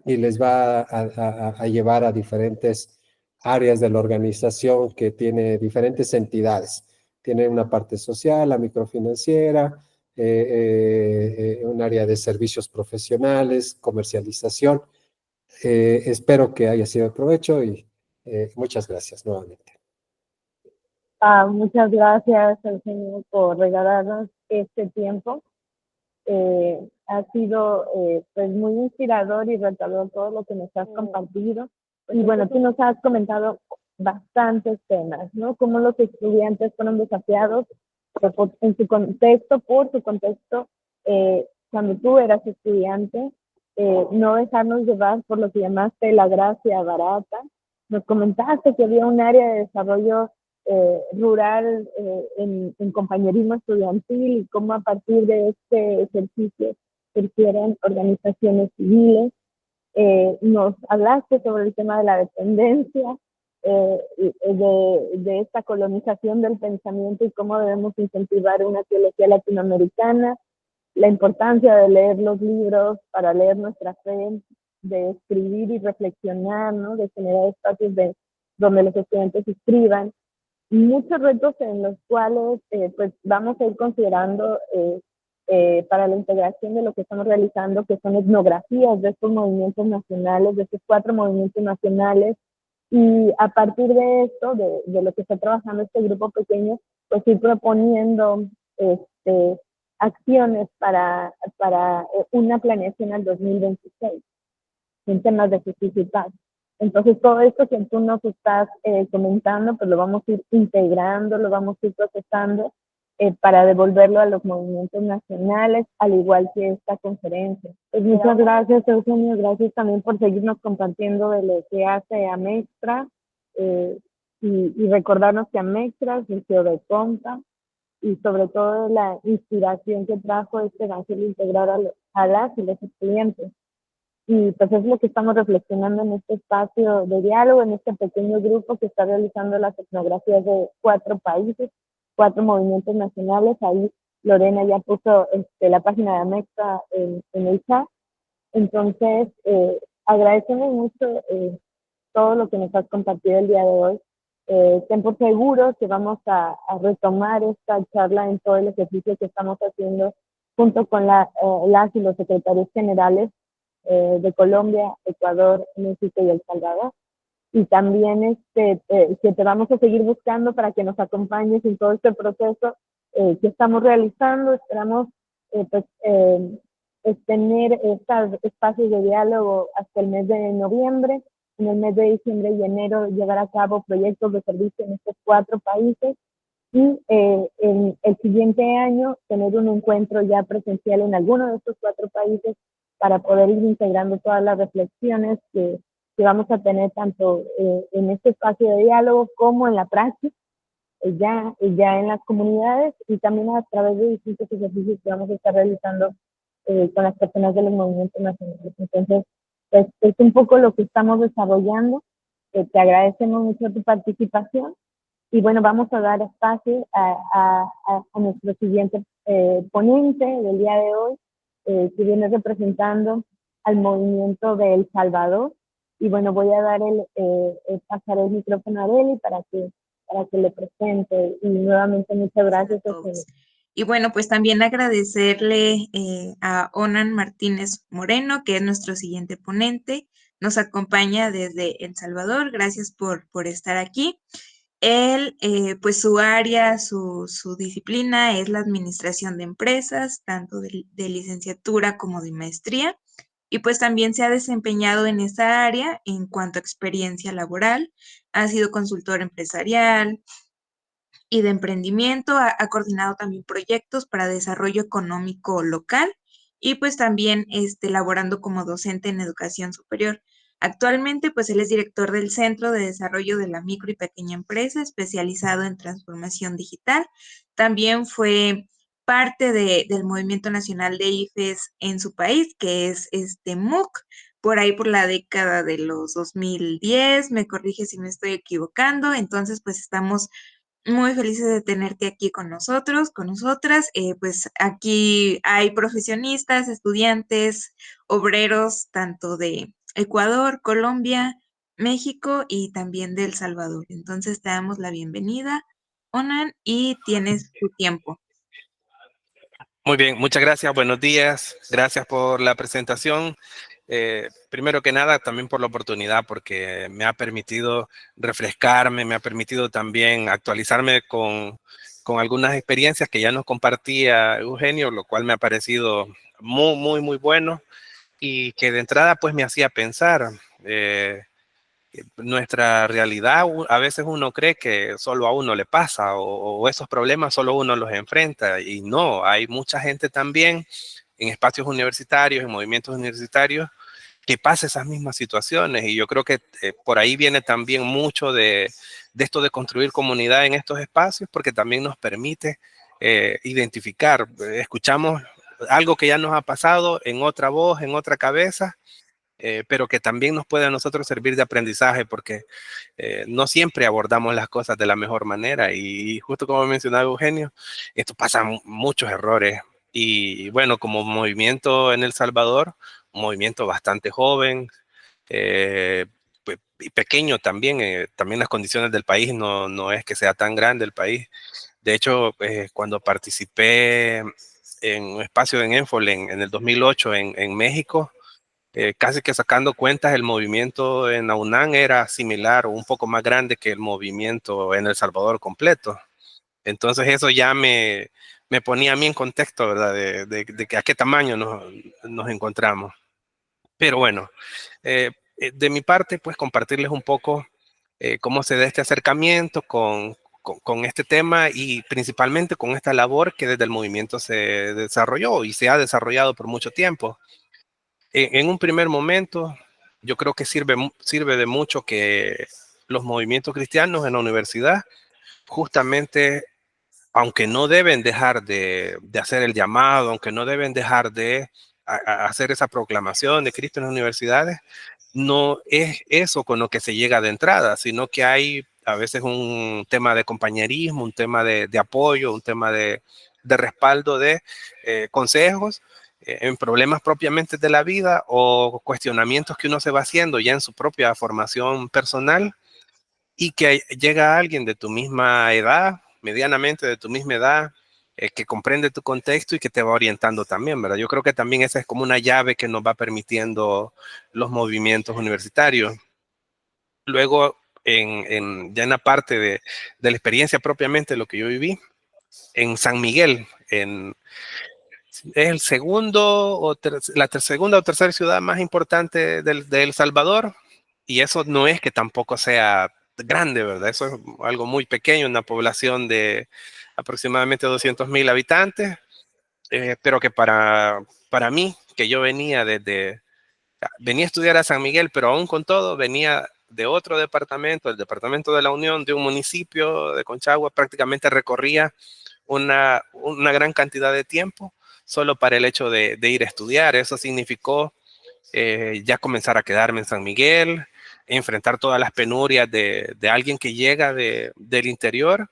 y les va a llevar a diferentes áreas de la organización que tiene diferentes entidades. Tiene una parte social, la microfinanciera, un área de servicios profesionales, comercialización. Espero que haya sido de provecho y muchas gracias nuevamente. Muchas gracias, Eugenio, por regalarnos este tiempo. Ha sido pues muy inspirador y retador todo lo que nos has compartido. Y bueno, tú nos has comentado bastantes temas, ¿no? Cómo los estudiantes fueron desafiados en su contexto, por su contexto, cuando tú eras estudiante, no dejarnos llevar por lo que llamaste la gracia barata. Nos comentaste que había un área de desarrollo rural en compañerismo estudiantil y cómo a partir de este ejercicio surgieron organizaciones civiles. Nos hablaste sobre el tema de la dependencia, de esta colonización del pensamiento y cómo debemos incentivar una teología latinoamericana, la importancia de leer los libros para leer nuestra fe, de escribir y reflexionar, ¿no? De generar espacios donde los estudiantes escriban. Muchos retos en los cuales pues vamos a ir considerando para la integración de lo que estamos realizando, que son etnografías de estos movimientos nacionales, de estos 4 movimientos nacionales, y a partir de esto, de lo que está trabajando este grupo pequeño, pues ir proponiendo acciones para una planeación al 2026 en temas de justicia y paz. Entonces, todo esto que tú nos estás comentando, pues lo vamos a ir integrando, lo vamos a ir procesando para devolverlo a los movimientos nacionales, al igual que esta conferencia. Pues muchas gracias, Eugenio, gracias también por seguirnos compartiendo de lo que hace Amextra y recordarnos que Amextra surgió de Compa y sobre todo la inspiración que trajo este evangelio integral a las y los estudiantes. Y pues es lo que estamos reflexionando en este espacio de diálogo, en este pequeño grupo que está realizando las etnografías de 4 países, 4 movimientos nacionales. Ahí Lorena ya puso la página de Amexa en el chat. Entonces, agradecemos mucho todo lo que nos has compartido el día de hoy. Ten por seguro que vamos a retomar esta charla en todo el ejercicio que estamos haciendo junto con las y los secretarios generales de Colombia, Ecuador, México y El Salvador. Y también que te vamos a seguir buscando para que nos acompañes en todo este proceso que estamos realizando. Esperamos tener estos espacios de diálogo hasta el mes de noviembre. En el mes de diciembre y enero llevar a cabo proyectos de servicio en estos 4 países y en el siguiente año tener un encuentro ya presencial en alguno de estos 4 países para poder ir integrando todas las reflexiones que vamos a tener tanto en este espacio de diálogo como en la práctica, ya en las comunidades y también a través de distintos ejercicios que vamos a estar realizando con las personas de los movimientos nacionales. Entonces, pues, es un poco lo que estamos desarrollando. Te agradecemos mucho tu participación y bueno, vamos a dar espacio a nuestro siguiente ponente del día de hoy, que viene representando al movimiento de El Salvador. Y bueno, voy a dar pasar el micrófono a Deli para que le presente. Y nuevamente muchas gracias a todos. Y bueno, pues también agradecerle a Onan Martínez Moreno, que es nuestro siguiente ponente. Nos acompaña desde El Salvador. Gracias por estar aquí. Él, pues su área, su disciplina es la administración de empresas, tanto de licenciatura como de maestría. Y pues también se ha desempeñado en esa área en cuanto a experiencia laboral. Ha sido consultor empresarial y de emprendimiento, ha coordinado también proyectos para desarrollo económico local y pues también laborando como docente en educación superior. Actualmente, pues él es director del Centro de Desarrollo de la Micro y Pequeña Empresa, especializado en transformación digital. También fue parte del Movimiento Nacional de IFES en su país, que es MOOC, por ahí por la década de los 2010, me corrige si me estoy equivocando. Entonces, pues estamos muy felices de tenerte aquí con nosotros, con nosotras. Pues aquí hay profesionistas, estudiantes, obreros, tanto de Ecuador, Colombia, México y también de El Salvador. Entonces te damos la bienvenida, Onan, y tienes tu tiempo. Muy bien, muchas gracias, buenos días, gracias por la presentación. Primero que nada, también por la oportunidad, porque me ha permitido refrescarme, me ha permitido también actualizarme con algunas experiencias que ya nos compartía Eugenio, lo cual me ha parecido muy bueno y que de entrada pues me hacía pensar. Nuestra realidad, a veces uno cree que solo a uno le pasa o esos problemas solo uno los enfrenta y no, hay mucha gente también en espacios universitarios, en movimientos universitarios que pasa esas mismas situaciones y yo creo que por ahí viene también mucho de esto de construir comunidad en estos espacios porque también nos permite identificar, escuchamos algo que ya nos ha pasado en otra voz, en otra cabeza, pero que también nos puede a nosotros servir de aprendizaje porque no siempre abordamos las cosas de la mejor manera y justo como mencionaba Eugenio, esto pasa muchos errores y bueno, como movimiento en El Salvador, un movimiento bastante joven, y pequeño también, también las condiciones del país no es que sea tan grande el país. De hecho, cuando participé en un espacio en Enfol en el 2008 en México, casi que sacando cuentas, el movimiento en la UNAM era similar o un poco más grande que el movimiento en El Salvador completo. Entonces eso ya me ponía a mí en contexto, ¿verdad? De que a qué tamaño nos encontramos. Pero bueno, de mi parte, pues compartirles un poco cómo se da este acercamiento con este tema y principalmente con esta labor que desde el movimiento se desarrolló y se ha desarrollado por mucho tiempo. En un primer momento, yo creo que sirve de mucho que los movimientos cristianos en la universidad, justamente, aunque no deben dejar de hacer el llamado, aunque no deben dejar de hacer esa proclamación de Cristo en las universidades, no es eso con lo que se llega de entrada, sino que hay a veces un tema de compañerismo, un tema de apoyo, un tema de respaldo de consejos en problemas propiamente de la vida o cuestionamientos que uno se va haciendo ya en su propia formación personal, y que llega alguien de tu misma edad, medianamente de tu misma edad, que comprende tu contexto y que te va orientando también, ¿verdad? Yo creo que también esa es como una llave que nos va permitiendo los movimientos universitarios. Luego, ya en la parte de la experiencia propiamente, lo que yo viví, en San Miguel, es el segundo o la segunda o tercera ciudad más importante de El Salvador, y eso no es que tampoco sea grande, ¿verdad? Eso es algo muy pequeño, una población de aproximadamente 200,000 habitantes, pero que para mí, que yo venía a estudiar a San Miguel, pero aún con todo venía de otro departamento, el departamento de la Unión, de un municipio de Conchagua, prácticamente recorría una gran cantidad de tiempo solo para el hecho de ir a estudiar. Eso significó ya comenzar a quedarme en San Miguel, enfrentar todas las penurias de alguien que llega del interior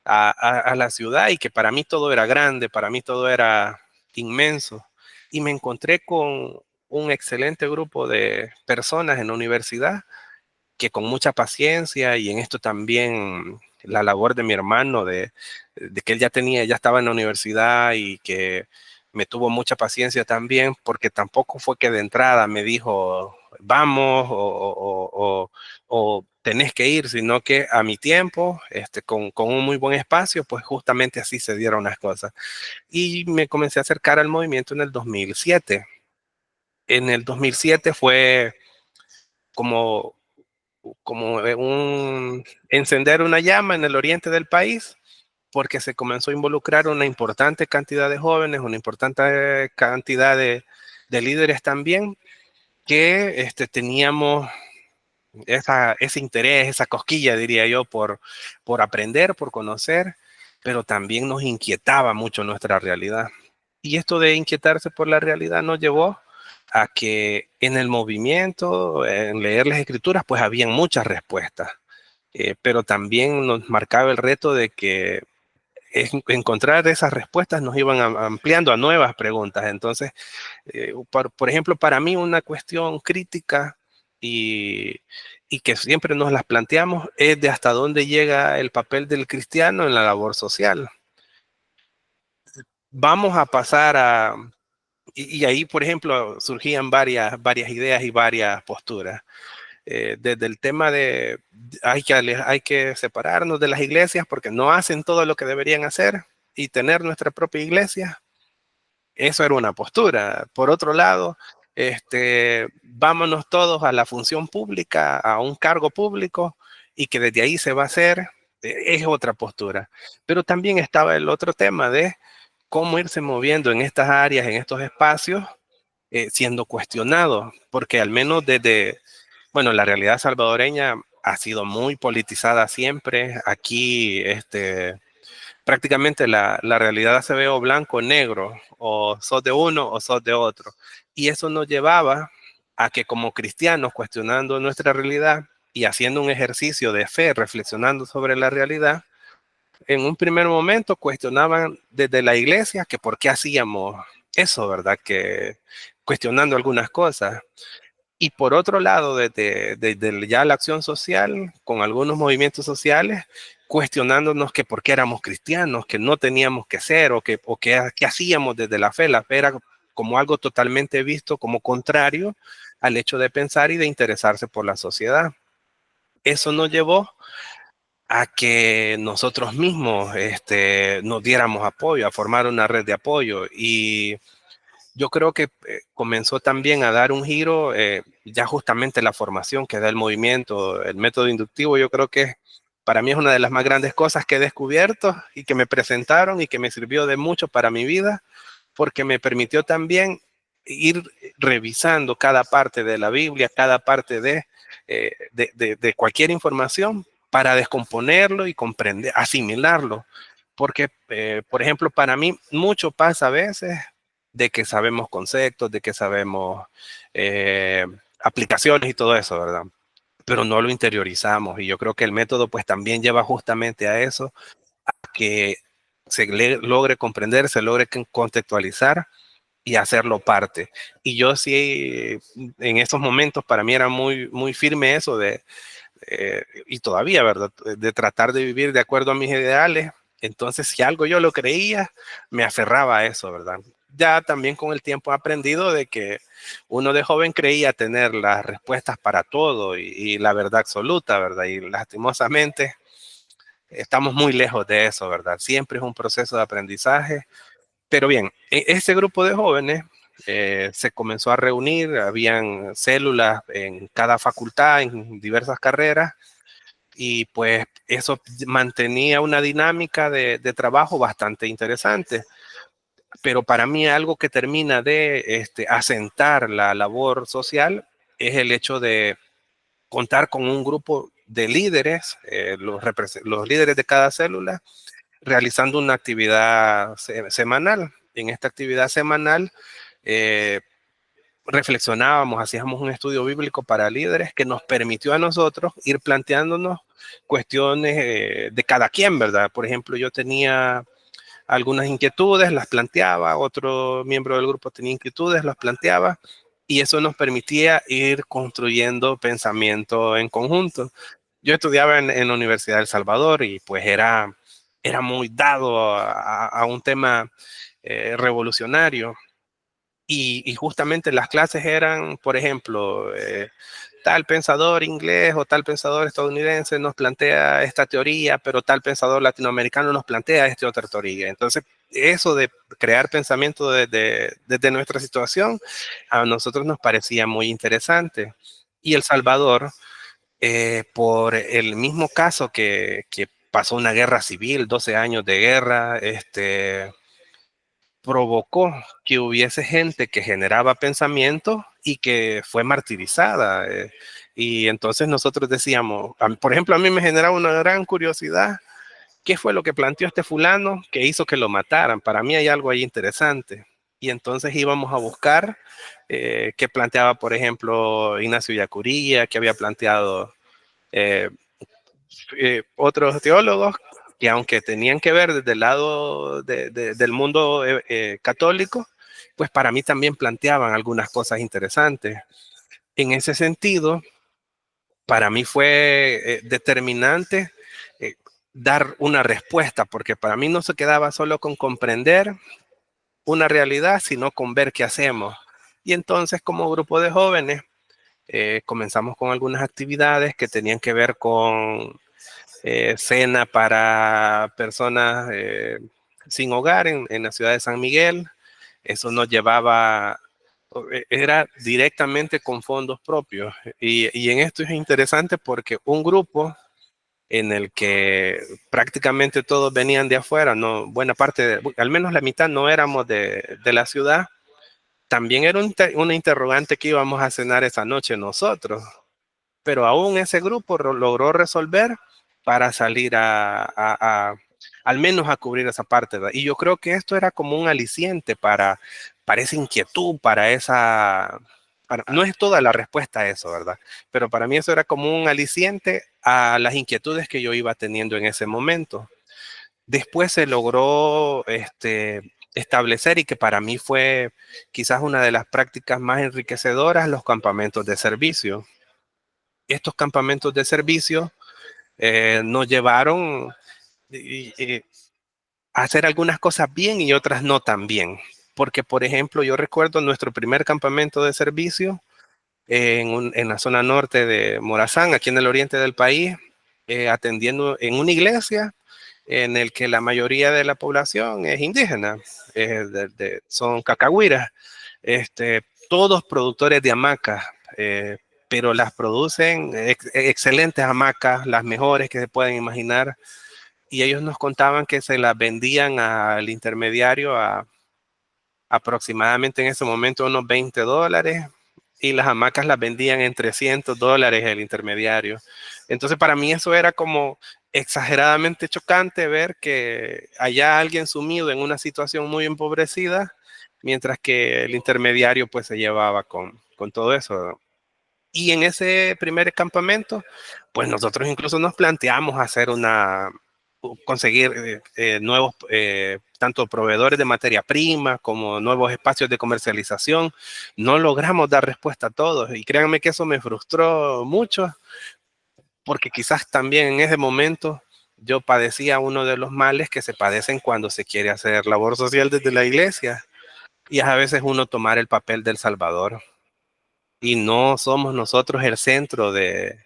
a la ciudad, y que para mí todo era grande, para mí todo era inmenso. Y me encontré con un excelente grupo de personas en la universidad que con mucha paciencia, y en esto también la labor de mi hermano, de que él ya estaba en la universidad y que me tuvo mucha paciencia también, porque tampoco fue que de entrada me dijo, vamos o tenés que ir, sino que a mi tiempo, con un muy buen espacio, pues justamente así se dieron las cosas. Y me comencé a acercar al movimiento en el 2007. En el 2007 fue como encender una llama en el oriente del país, porque se comenzó a involucrar una importante cantidad de jóvenes, una importante cantidad de líderes también, que teníamos ese interés, esa cosquilla, diría yo, por aprender, por conocer, pero también nos inquietaba mucho nuestra realidad. Y esto de inquietarse por la realidad nos llevó a que en el movimiento, en leer las escrituras, pues habían muchas respuestas, pero también nos marcaba el reto de que encontrar esas respuestas nos iban ampliando a nuevas preguntas. Entonces, por ejemplo, para mí una cuestión crítica y, y que siempre nos las planteamos es de hasta dónde llega el papel del cristiano en la labor social. Vamos a pasar y ahí, por ejemplo, surgían varias ideas y varias posturas. Desde el tema de hay que separarnos de las iglesias porque no hacen todo lo que deberían hacer, y tener nuestra propia iglesia. Eso era una postura. Por otro lado, vámonos todos a la función pública, a un cargo público, y que desde ahí se va a hacer, es otra postura. Pero también estaba el otro tema de cómo irse moviendo en estas áreas, en estos espacios, siendo cuestionado, porque al menos bueno, la realidad salvadoreña ha sido muy politizada siempre. Aquí, prácticamente la realidad se ve o blanco o negro, o sos de uno o sos de otro. Y eso nos llevaba a que como cristianos, cuestionando nuestra realidad y haciendo un ejercicio de fe, reflexionando sobre la realidad, en un primer momento cuestionaban desde la iglesia que por qué hacíamos eso, ¿verdad? Que cuestionando algunas cosas. Y por otro lado, desde ya la acción social, con algunos movimientos sociales, cuestionándonos que por qué éramos cristianos, que no teníamos que ser, o qué hacíamos desde la fe. La fe era como algo totalmente visto como contrario al hecho de pensar y de interesarse por la sociedad. Eso nos llevó a que nosotros mismos nos diéramos apoyo, a formar una red de apoyo. Y yo creo que comenzó también a dar un giro, ya justamente la formación que da el movimiento, el método inductivo. Yo creo que para mí es una de las más grandes cosas que he descubierto y que me presentaron y que me sirvió de mucho para mi vida, porque me permitió también ir revisando cada parte de la Biblia, cada parte de cualquier información, para descomponerlo y comprender, asimilarlo. Porque, por ejemplo, para mí mucho pasa a veces de que sabemos conceptos, de que sabemos aplicaciones y todo eso, ¿verdad? Pero no lo interiorizamos, y yo creo que el método pues también lleva justamente a eso, a que logre comprender, se logre contextualizar, y hacerlo parte. Y yo sí, en esos momentos para mí era muy, muy firme eso de, y todavía, ¿verdad? De tratar de vivir de acuerdo a mis ideales. Entonces, si algo yo lo creía, me aferraba a eso, ¿verdad? Ya también con el tiempo he aprendido de que uno de joven creía tener las respuestas para todo y la verdad absoluta, ¿verdad? Y lastimosamente estamos muy lejos de eso, ¿verdad? Siempre es un proceso de aprendizaje. Pero bien, ese grupo de jóvenes se comenzó a reunir, habían células en cada facultad, en diversas carreras, y pues eso mantenía una dinámica de trabajo bastante interesante. Pero para mí algo que termina de asentar la labor social es el hecho de contar con un grupo de líderes, los líderes de cada célula, realizando una actividad semanal. En esta actividad semanal eh, reflexionábamos, hacíamos un estudio bíblico para líderes que nos permitió a nosotros ir planteándonos cuestiones de cada quien, ¿verdad? Por ejemplo, yo tenía algunas inquietudes, las planteaba, otro miembro del grupo tenía inquietudes, las planteaba, y eso nos permitía ir construyendo pensamiento en conjunto. Yo estudiaba en la Universidad de El Salvador y pues era muy dado a un tema revolucionario. Y justamente las clases eran, por ejemplo, tal pensador inglés o tal pensador estadounidense nos plantea esta teoría, pero tal pensador latinoamericano nos plantea esta otra teoría. Entonces, eso de crear pensamiento desde nuestra situación, a nosotros nos parecía muy interesante. Y El Salvador, por el mismo caso que pasó una guerra civil, 12 años de guerra, provocó que hubiese gente que generaba pensamiento y que fue martirizada. Y entonces nosotros decíamos, por ejemplo, a mí me generaba una gran curiosidad, ¿qué fue lo que planteó este fulano que hizo que lo mataran? Para mí hay algo ahí interesante. Y entonces íbamos a buscar qué planteaba, por ejemplo, Ignacio Yacuría, que había planteado eh, otros teólogos que aunque tenían que ver desde el lado del mundo católico, pues para mí también planteaban algunas cosas interesantes. En ese sentido, para mí fue determinante eh, dar una respuesta, porque para mí no se quedaba solo con comprender una realidad, sino con ver qué hacemos. Y entonces, como grupo de jóvenes, comenzamos con algunas actividades que tenían que ver con cena para personas sin hogar en la ciudad de San Miguel. Eso nos llevaba, era directamente con fondos propios. Y en esto es interesante porque un grupo en el que prácticamente todos venían de afuera, no, buena parte, al menos la mitad no éramos de la ciudad, también era una interrogante que íbamos a cenar esa noche nosotros, pero aún ese grupo logró resolver para salir al menos a cubrir esa parte, ¿verdad? Y yo creo que esto era como un aliciente para esa inquietud, no es toda la respuesta a eso, ¿verdad? Pero para mí eso era como un aliciente a las inquietudes que yo iba teniendo en ese momento. Después se logró establecer, y que para mí fue quizás una de las prácticas más enriquecedoras, los campamentos de servicio. Estos campamentos de servicio nos llevaron a hacer algunas cosas bien y otras no tan bien. Porque, por ejemplo, yo recuerdo nuestro primer campamento de servicio en la zona norte de Morazán, aquí en el oriente del país, atendiendo en una iglesia en el que la mayoría de la población es indígena, son cacahuiras, todos productores de hamacas, pero las producen excelentes hamacas, las mejores que se pueden imaginar, y ellos nos contaban que se las vendían al intermediario a aproximadamente en ese momento unos $20, y las hamacas las vendían en $300 el intermediario. Entonces para mí eso era como exageradamente chocante ver que haya alguien sumido en una situación muy empobrecida, mientras que el intermediario pues se llevaba con todo eso. Y en ese primer campamento, pues nosotros incluso nos planteamos hacer conseguir nuevos, tanto proveedores de materia prima como nuevos espacios de comercialización. No logramos dar respuesta a todos y créanme que eso me frustró mucho porque quizás también en ese momento yo padecía uno de los males que se padecen cuando se quiere hacer labor social desde la iglesia y es a veces uno tomar el papel del Salvador y no somos nosotros el centro de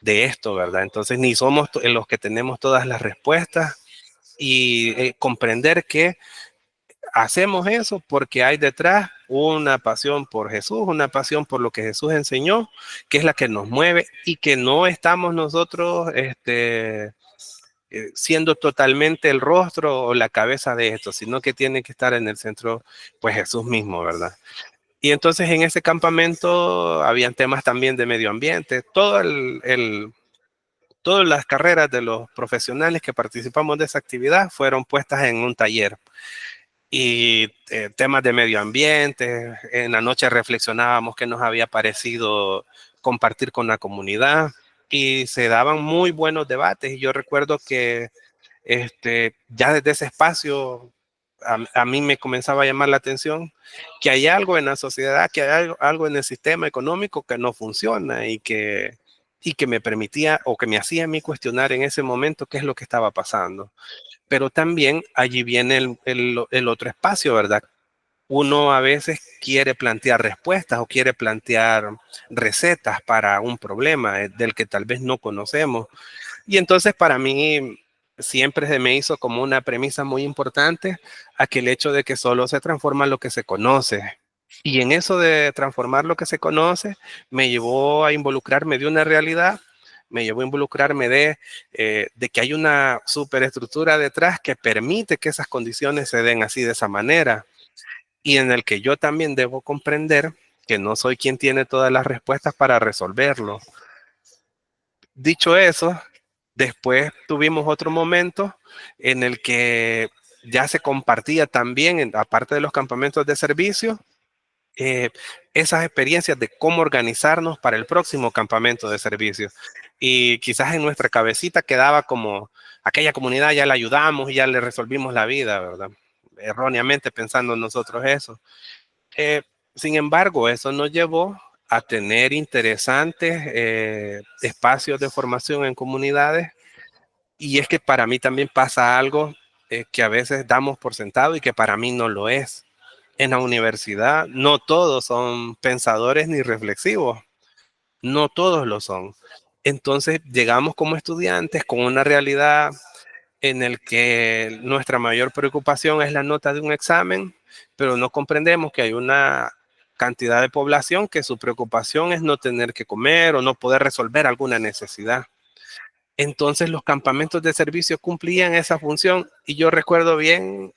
esto, ¿verdad? Entonces ni somos los que tenemos todas las respuestas y comprender que hacemos eso porque hay detrás una pasión por Jesús, una pasión por lo que Jesús enseñó, que es la que nos mueve y que no estamos nosotros siendo totalmente el rostro o la cabeza de esto, sino que tiene que estar en el centro, pues Jesús mismo, ¿verdad? Y entonces en ese campamento habían temas también de medio ambiente, todas las carreras de los profesionales que participamos de esa actividad fueron puestas en un taller. Y temas de medio ambiente, en la noche reflexionábamos qué nos había parecido compartir con la comunidad y se daban muy buenos debates. Y yo recuerdo que ya desde ese espacio a mí me comenzaba a llamar la atención que hay algo en la sociedad, que hay algo en el sistema económico que no funciona y que me permitía o que me hacía a mí cuestionar en ese momento qué es lo que estaba pasando. Pero también allí viene el otro espacio, ¿verdad? Uno a veces quiere plantear respuestas o quiere plantear recetas para un problema del que tal vez no conocemos. Y entonces para mí siempre se me hizo como una premisa muy importante aquel hecho de que solo se transforma lo que se conoce. Y en eso de transformar lo que se conoce, me llevó a involucrarme de una realidad, me llevó a involucrarme de que hay una superestructura detrás que permite que esas condiciones se den así de esa manera. Y en el que yo también debo comprender que no soy quien tiene todas las respuestas para resolverlo. Dicho eso, después tuvimos otro momento en el que ya se compartía también, aparte de los campamentos de servicio, esas experiencias de cómo organizarnos para el próximo campamento de servicio. Y quizás en nuestra cabecita quedaba como aquella comunidad ya la ayudamos y ya le resolvimos la vida, ¿verdad? Erróneamente pensando nosotros eso. Sin embargo, eso nos llevó a tener interesantes espacios de formación en comunidades. Y es que para mí también pasa algo que a veces damos por sentado y que para mí no lo es. En la universidad no todos son pensadores ni reflexivos, no todos lo son. Entonces llegamos como estudiantes con una realidad en el que nuestra mayor preocupación es la nota de un examen, pero no comprendemos que hay una cantidad de población que su preocupación es no tener que comer o no poder resolver alguna necesidad. Entonces los campamentos de servicio cumplían esa función y yo recuerdo bien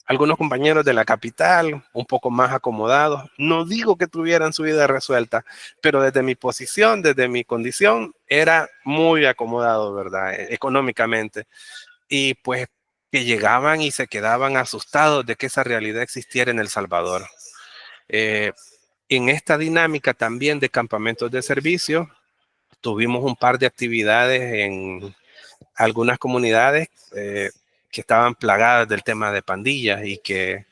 algunos compañeros de la capital un poco más acomodados. No digo que tuvieran su vida resuelta, pero desde mi posición, desde mi condición, era muy acomodado, ¿verdad? Económicamente. Y pues que llegaban y se quedaban asustados de que esa realidad existiera en El Salvador. En esta dinámica también de campamentos de servicio, tuvimos un par de actividades en algunas comunidades que estaban plagadas del tema de pandillas y que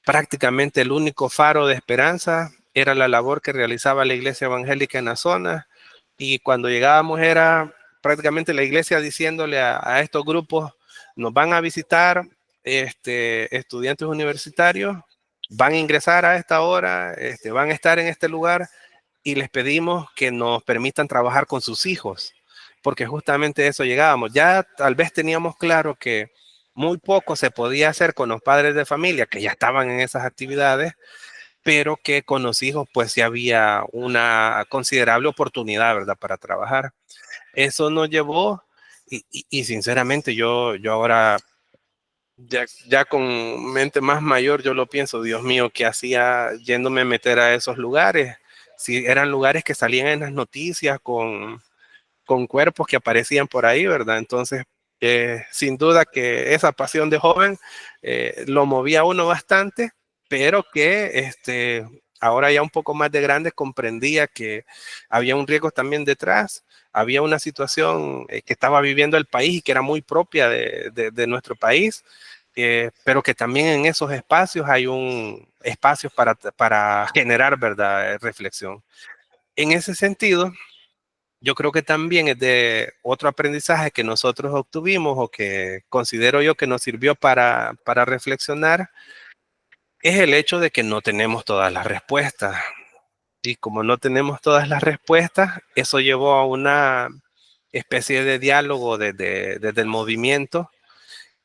prácticamente el único faro de esperanza era la labor que realizaba la iglesia evangélica en la zona. Y cuando llegábamos era prácticamente la iglesia diciéndole a estos grupos, nos van a visitar estudiantes universitarios, van a ingresar a esta hora, van a estar en este lugar y les pedimos que nos permitan trabajar con sus hijos, porque justamente eso llegábamos. Ya tal vez teníamos claro que muy poco se podía hacer con los padres de familia que ya estaban en esas actividades, pero que con los hijos pues sí había una considerable oportunidad, ¿verdad?, para trabajar. Eso nos llevó, y sinceramente yo ahora, ya con mente más mayor, yo lo pienso, Dios mío, ¿qué hacía yéndome a meter a esos lugares? Si eran lugares que salían en las noticias con cuerpos que aparecían por ahí, ¿verdad? Entonces, sin duda que esa pasión de joven lo movía a uno bastante, pero que ahora ya un poco más de grande comprendía que había un riesgo también detrás, había una situación que estaba viviendo el país y que era muy propia de nuestro país, pero que también en esos espacios hay espacios para generar, ¿verdad?, reflexión. En ese sentido, yo creo que también es de otro aprendizaje que nosotros obtuvimos o que considero yo que nos sirvió para reflexionar, es el hecho de que no tenemos todas las respuestas. Y como no tenemos todas las respuestas, eso llevó a una especie de diálogo desde el movimiento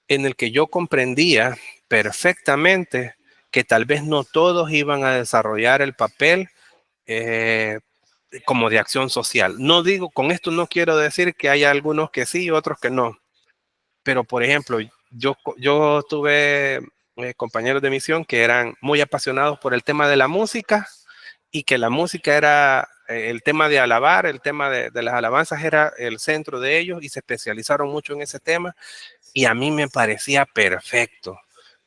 en el que yo comprendía perfectamente que tal vez no todos iban a desarrollar el papel eh, como de acción social. No digo, con esto no quiero decir que haya algunos que sí y otros que no, pero por ejemplo, yo tuve compañeros de misión que eran muy apasionados por el tema de la música y que la música era el tema de alabar, el tema de las alabanzas era el centro de ellos y se especializaron mucho en ese tema y a mí me parecía perfecto.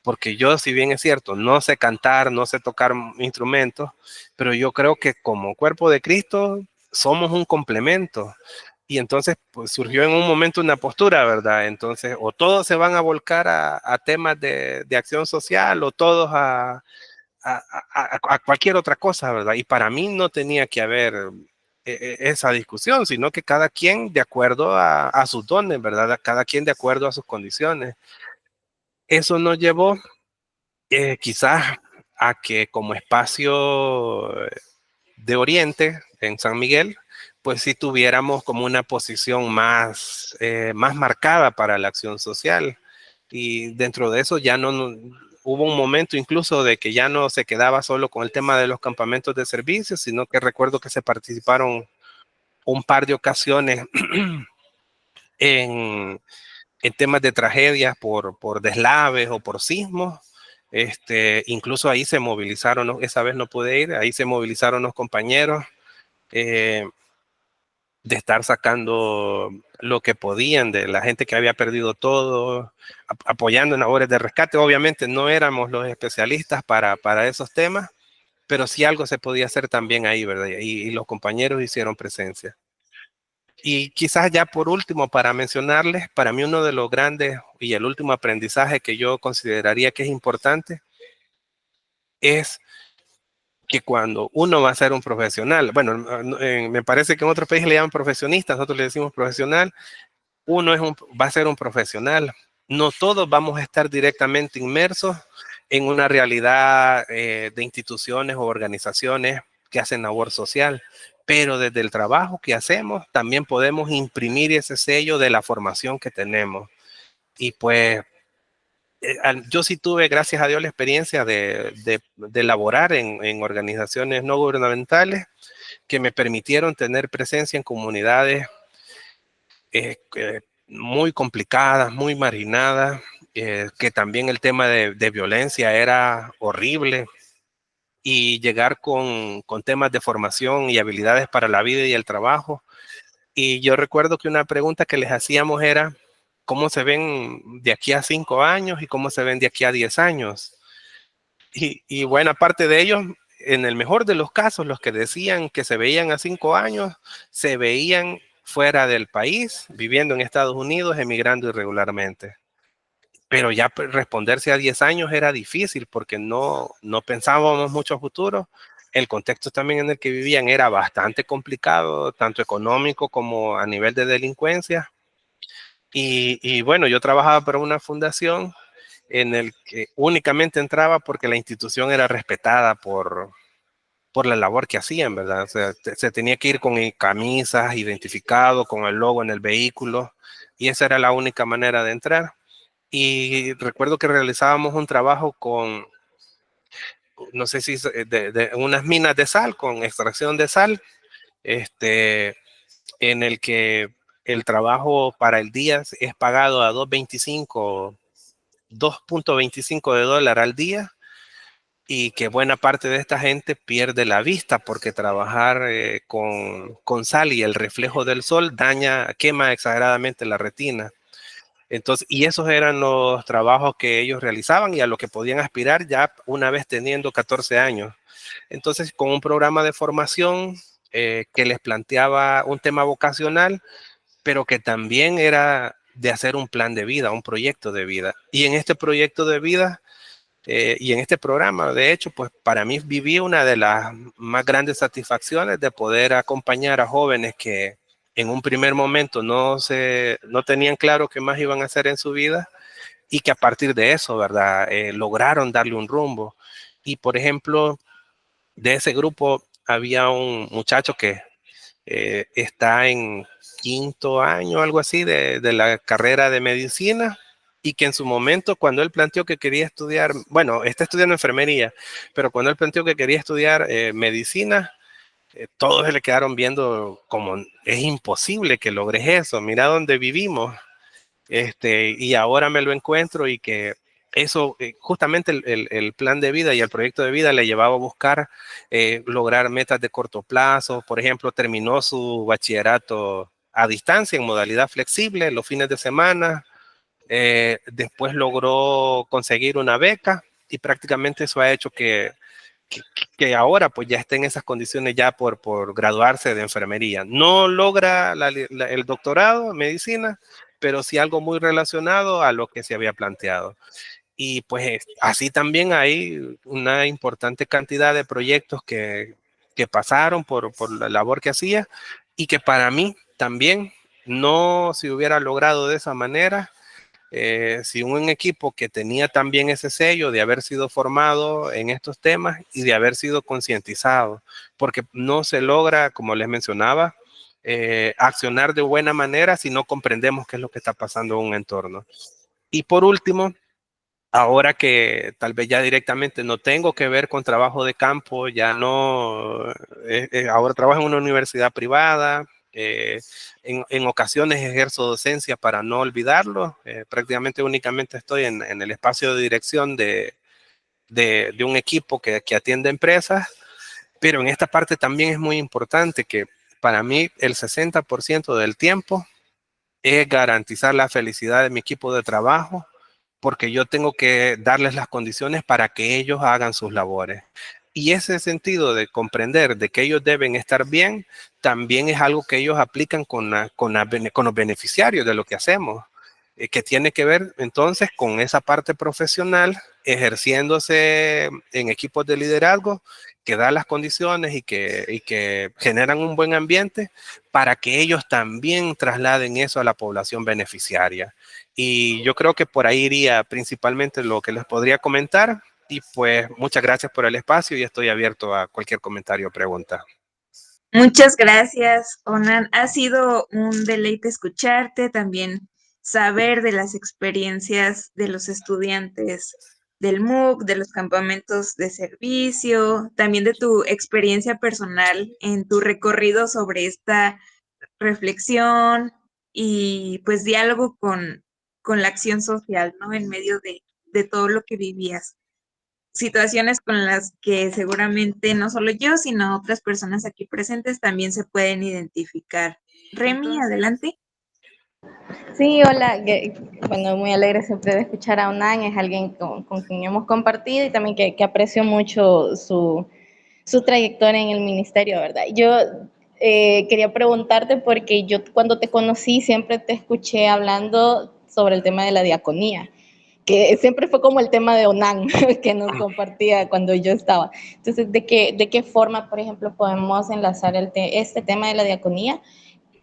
Porque yo, si bien es cierto, no sé cantar, no sé tocar instrumentos, pero yo creo que como cuerpo de Cristo somos un complemento. Y entonces pues, surgió en un momento una postura, ¿verdad? Entonces, o todos se van a volcar a temas de acción social, o todos a cualquier otra cosa, ¿verdad? Y para mí no tenía que haber esa discusión, sino que cada quien de acuerdo a sus dones, ¿verdad? Cada quien de acuerdo a sus condiciones. Eso nos llevó quizás a que como espacio de Oriente, en San Miguel, pues sí tuviéramos como una posición más marcada para la acción social. Y dentro de eso ya hubo un momento incluso de que ya no se quedaba solo con el tema de los campamentos de servicio, sino que recuerdo que se participaron un par de ocasiones en, en temas de tragedias por deslaves o por sismos. Incluso ahí se movilizaron, esa vez no pude ir, ahí se movilizaron los compañeros eh, de estar sacando lo que podían de la gente que había perdido todo, apoyando en labores de rescate. Obviamente no éramos los especialistas para esos temas, pero sí algo se podía hacer también ahí, ¿verdad? Y los compañeros hicieron presencia. Y quizás ya por último, para mencionarles, para mí uno de los grandes y el último aprendizaje que yo consideraría que es importante es que cuando uno va a ser un profesional, bueno, me parece que en otros países le llaman profesionista, nosotros le decimos profesional, va a ser un profesional. No todos vamos a estar directamente inmersos en una realidad de instituciones o organizaciones que hacen labor social, pero desde el trabajo que hacemos también podemos imprimir ese sello de la formación que tenemos. Y pues yo sí tuve, gracias a Dios, la experiencia de laborar en organizaciones no gubernamentales que me permitieron tener presencia en comunidades muy complicadas, muy marginadas, que también el tema de violencia era horrible y llegar con temas de formación y habilidades para la vida y el trabajo. Y yo recuerdo que una pregunta que les hacíamos era, ¿cómo se ven de aquí a 5 años y cómo se ven de aquí a 10 años? Y buena parte de ellos, en el mejor de los casos, los que decían que se veían a 5 años, se veían fuera del país, viviendo en Estados Unidos, emigrando irregularmente. Pero ya responderse a 10 años era difícil porque no pensábamos mucho a futuro. El contexto también en el que vivían era bastante complicado, tanto económico como a nivel de delincuencia. Y bueno, yo trabajaba para una fundación en el que únicamente entraba porque la institución era respetada por la labor que hacían, ¿verdad? O sea, se tenía que ir con camisas, identificado, con el logo en el vehículo, y esa era la única manera de entrar. Y recuerdo que realizábamos un trabajo con, no sé si de unas minas de sal, con extracción de sal, en el que el trabajo para el día es pagado a 2.25 de dólar al día, y que buena parte de esta gente pierde la vista porque trabajar con sal y el reflejo del sol quema exageradamente la retina. Entonces, y esos eran los trabajos que ellos realizaban y a lo que podían aspirar ya una vez teniendo 14 años. Entonces, con un programa de formación que les planteaba un tema vocacional, pero que también era de hacer un plan de vida, un proyecto de vida. Y en este proyecto de vida y en este programa, de hecho, pues para mí viví una de las más grandes satisfacciones de poder acompañar a jóvenes que en un primer momento no tenían claro qué más iban a hacer en su vida y que a partir de eso, ¿verdad? Lograron darle un rumbo. Y por ejemplo, de ese grupo había un muchacho que está en quinto año, algo así, de la carrera de medicina, y que en su momento, cuando él planteó que quería estudiar, bueno, está estudiando enfermería, pero cuando él planteó que quería estudiar medicina, todos se le quedaron viendo como es imposible que logres eso, mira dónde vivimos, y ahora me lo encuentro y que eso, justamente el plan de vida y el proyecto de vida le llevaba a buscar lograr metas de corto plazo. Por ejemplo, terminó su bachillerato a distancia en modalidad flexible los fines de semana. Después logró conseguir una beca y prácticamente eso ha hecho que, que ahora pues ya esté en esas condiciones ya por graduarse de enfermería. No logra el doctorado en medicina, pero sí algo muy relacionado a lo que se había planteado. Y pues así también hay una importante cantidad de proyectos que pasaron por la labor que hacía y que para mí también no se hubiera logrado de esa manera si un equipo que tenía también ese sello de haber sido formado en estos temas y de haber sido concientizado, porque no se logra, como les mencionaba, accionar de buena manera si no comprendemos qué es lo que está pasando en un entorno. Y por último, ahora que tal vez ya directamente no tengo que ver con trabajo de campo, ya no, ahora trabajo en una universidad privada, en ocasiones ejerzo docencia para no olvidarlo, prácticamente únicamente estoy en el espacio de dirección de un equipo que atiende empresas, pero en esta parte también es muy importante que para mí el 60% del tiempo es garantizar la felicidad de mi equipo de trabajo porque yo tengo que darles las condiciones para que ellos hagan sus labores. Y ese sentido de comprender de que ellos deben estar bien, también es algo que ellos aplican con los beneficiarios de lo que hacemos, que tiene que ver entonces con esa parte profesional ejerciéndose en equipos de liderazgo que da las condiciones y que generan un buen ambiente para que ellos también trasladen eso a la población beneficiaria. Y yo creo que por ahí iría principalmente lo que les podría comentar. Y pues muchas gracias por el espacio y estoy abierto a cualquier comentario o pregunta. Muchas gracias, Onan. Ha sido un deleite escucharte, también saber de las experiencias de los estudiantes del MOOC, de los campamentos de servicio, también de tu experiencia personal en tu recorrido sobre esta reflexión y pues diálogo con la acción social, ¿no? En medio de todo lo que vivías. Situaciones con las que seguramente no solo yo, sino otras personas aquí presentes también se pueden identificar. Remy, adelante. Sí, hola. Bueno, muy alegre siempre de escuchar a Onan. Es alguien con quien hemos compartido y también que aprecio mucho su trayectoria en el ministerio, ¿verdad? Yo quería preguntarte porque yo cuando te conocí siempre te escuché hablando sobre el tema de la diaconía, que siempre fue como el tema de Onan que nos compartía cuando yo estaba. Entonces, ¿de qué forma, por ejemplo, podemos enlazar este tema de la diaconía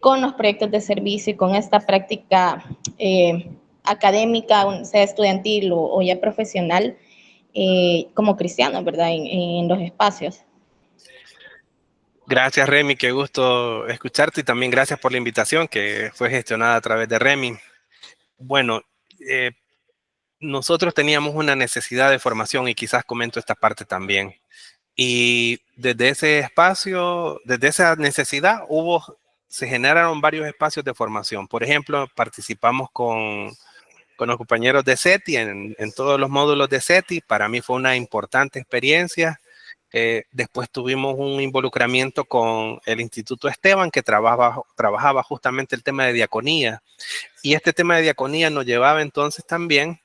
con los proyectos de servicio y con esta práctica académica, sea estudiantil o ya profesional, como cristianos, ¿verdad? En los espacios. Gracias, Remy. Qué gusto escucharte y también gracias por la invitación que fue gestionada a través de Remy. Bueno, nosotros teníamos una necesidad de formación y quizás comento esta parte también. Y desde ese espacio, desde esa necesidad, se generaron varios espacios de formación. Por ejemplo, participamos con los compañeros de SETI en todos los módulos de SETI. Para mí fue una importante experiencia Después tuvimos un involucramiento con el Instituto Esteban, que trabajaba justamente el tema de diaconía. Y este tema de diaconía nos llevaba entonces también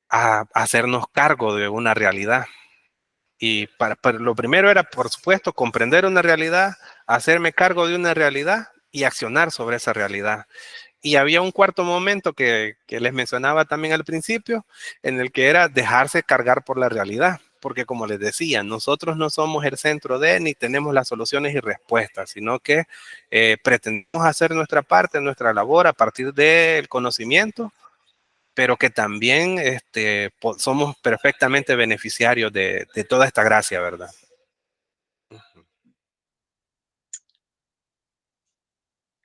a hacernos cargo de una realidad. Y para lo primero era, por supuesto, comprender una realidad, hacerme cargo de una realidad y accionar sobre esa realidad. Y había un cuarto momento que les mencionaba también al principio, en el que era dejarse cargar por la realidad. Porque como les decía, nosotros no somos el centro de, ni tenemos las soluciones y respuestas, sino que pretendemos hacer nuestra parte, nuestra labor a partir del conocimiento, pero que también somos perfectamente beneficiarios de toda esta gracia, ¿verdad?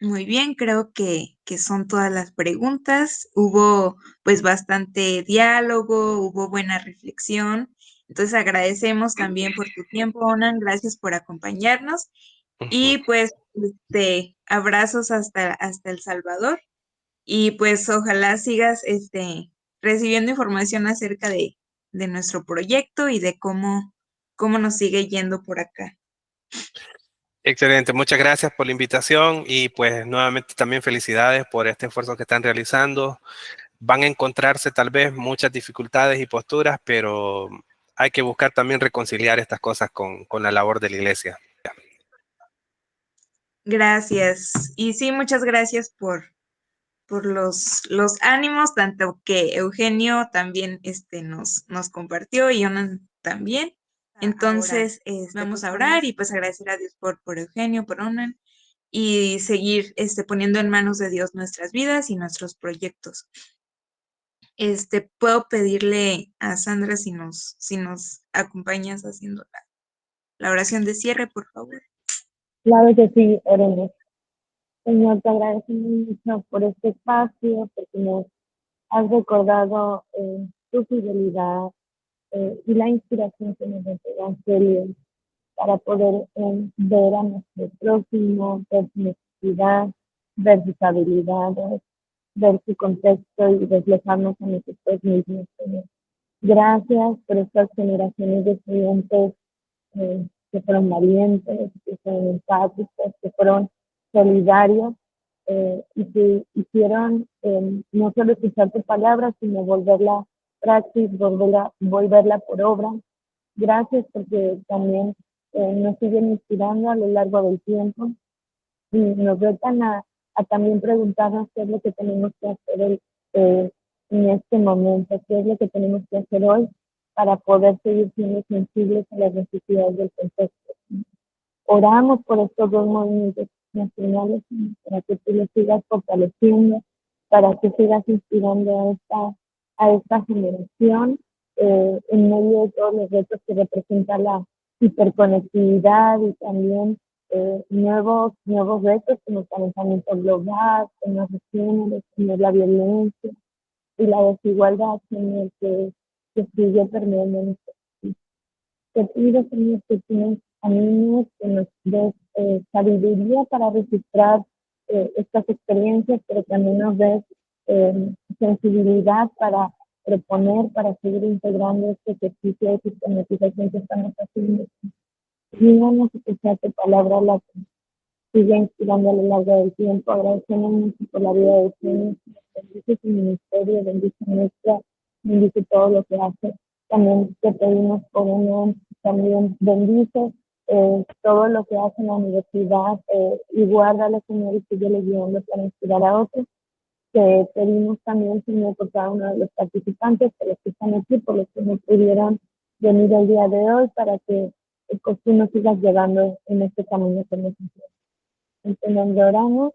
Muy bien, creo que son todas las preguntas. Hubo pues bastante diálogo, hubo buena reflexión. Entonces agradecemos también por tu tiempo, Onan. Gracias por acompañarnos. Y pues abrazos hasta El Salvador. Y pues ojalá sigas recibiendo información acerca de nuestro proyecto y de cómo nos sigue yendo por acá. Excelente, muchas gracias por la invitación y pues nuevamente también felicidades por este esfuerzo que están realizando. Van a encontrarse tal vez muchas dificultades y posturas, pero hay que buscar también reconciliar estas cosas con la labor de la iglesia. Gracias. Y sí, muchas gracias por los ánimos, tanto que Eugenio también nos compartió y Onan también. Entonces, vamos a orar y pues agradecer a Dios por Eugenio, por Onan, y seguir poniendo en manos de Dios nuestras vidas y nuestros proyectos. Puedo pedirle a Sandra si nos acompañas haciendo la oración de cierre, por favor. Claro que sí, oremos. Señor, te agradecemos mucho por este espacio, porque nos has recordado tu fidelidad y la inspiración que nos da el Evangelio para poder ver a nuestro prójimo, ver su necesidad, ver sus habilidades, ver su contexto y reflejarnos a nosotros mismos, Señor. Gracias por estas generaciones de estudiantes que fueron valientes, que fueron empáticos, que fueron solidarios y que hicieron no solo escuchar tu palabra, sino volverla praxis, volverla por obra. Gracias porque también nos siguen inspirando a lo largo del tiempo y nos retan a también preguntarnos qué es lo que tenemos que hacer en este momento, qué es lo que tenemos que hacer hoy para poder seguir siendo sensibles a las necesidades del contexto. Oramos por estos dos movimientos nacionales para que tú los sigas fortaleciendo, para que sigas inspirando a esta generación en medio de todos los retos que representa la hiperconectividad y también nuevos retos como el calentamiento global, como los géneros, como la violencia y la desigualdad en el que sigue permeando nuestro país. Te pido, Señor, que tú nos animes, que nos des sabiduría para registrar estas experiencias, pero también nos des sensibilidad para proponer, para seguir integrando este ejercicio de sistematización que estamos haciendo. Ayúdanos a escuchar tu palabra, la que sigue inspirando a lo largo del tiempo. Agradecemos mucho por la vida de Dios. Bendice su ministerio, bendice todo lo que hace. También te pedimos por uno, también bendice todo lo que hace en la universidad y guárdale, Señor, y sigue guiando para inspirar a otros. Te pedimos también, Señor, por cada uno de los participantes, por los que están aquí, por los que no pudieron venir el día de hoy, para que tú nos sigas llevando en este camino que nos hicimos. En tu nombre oramos.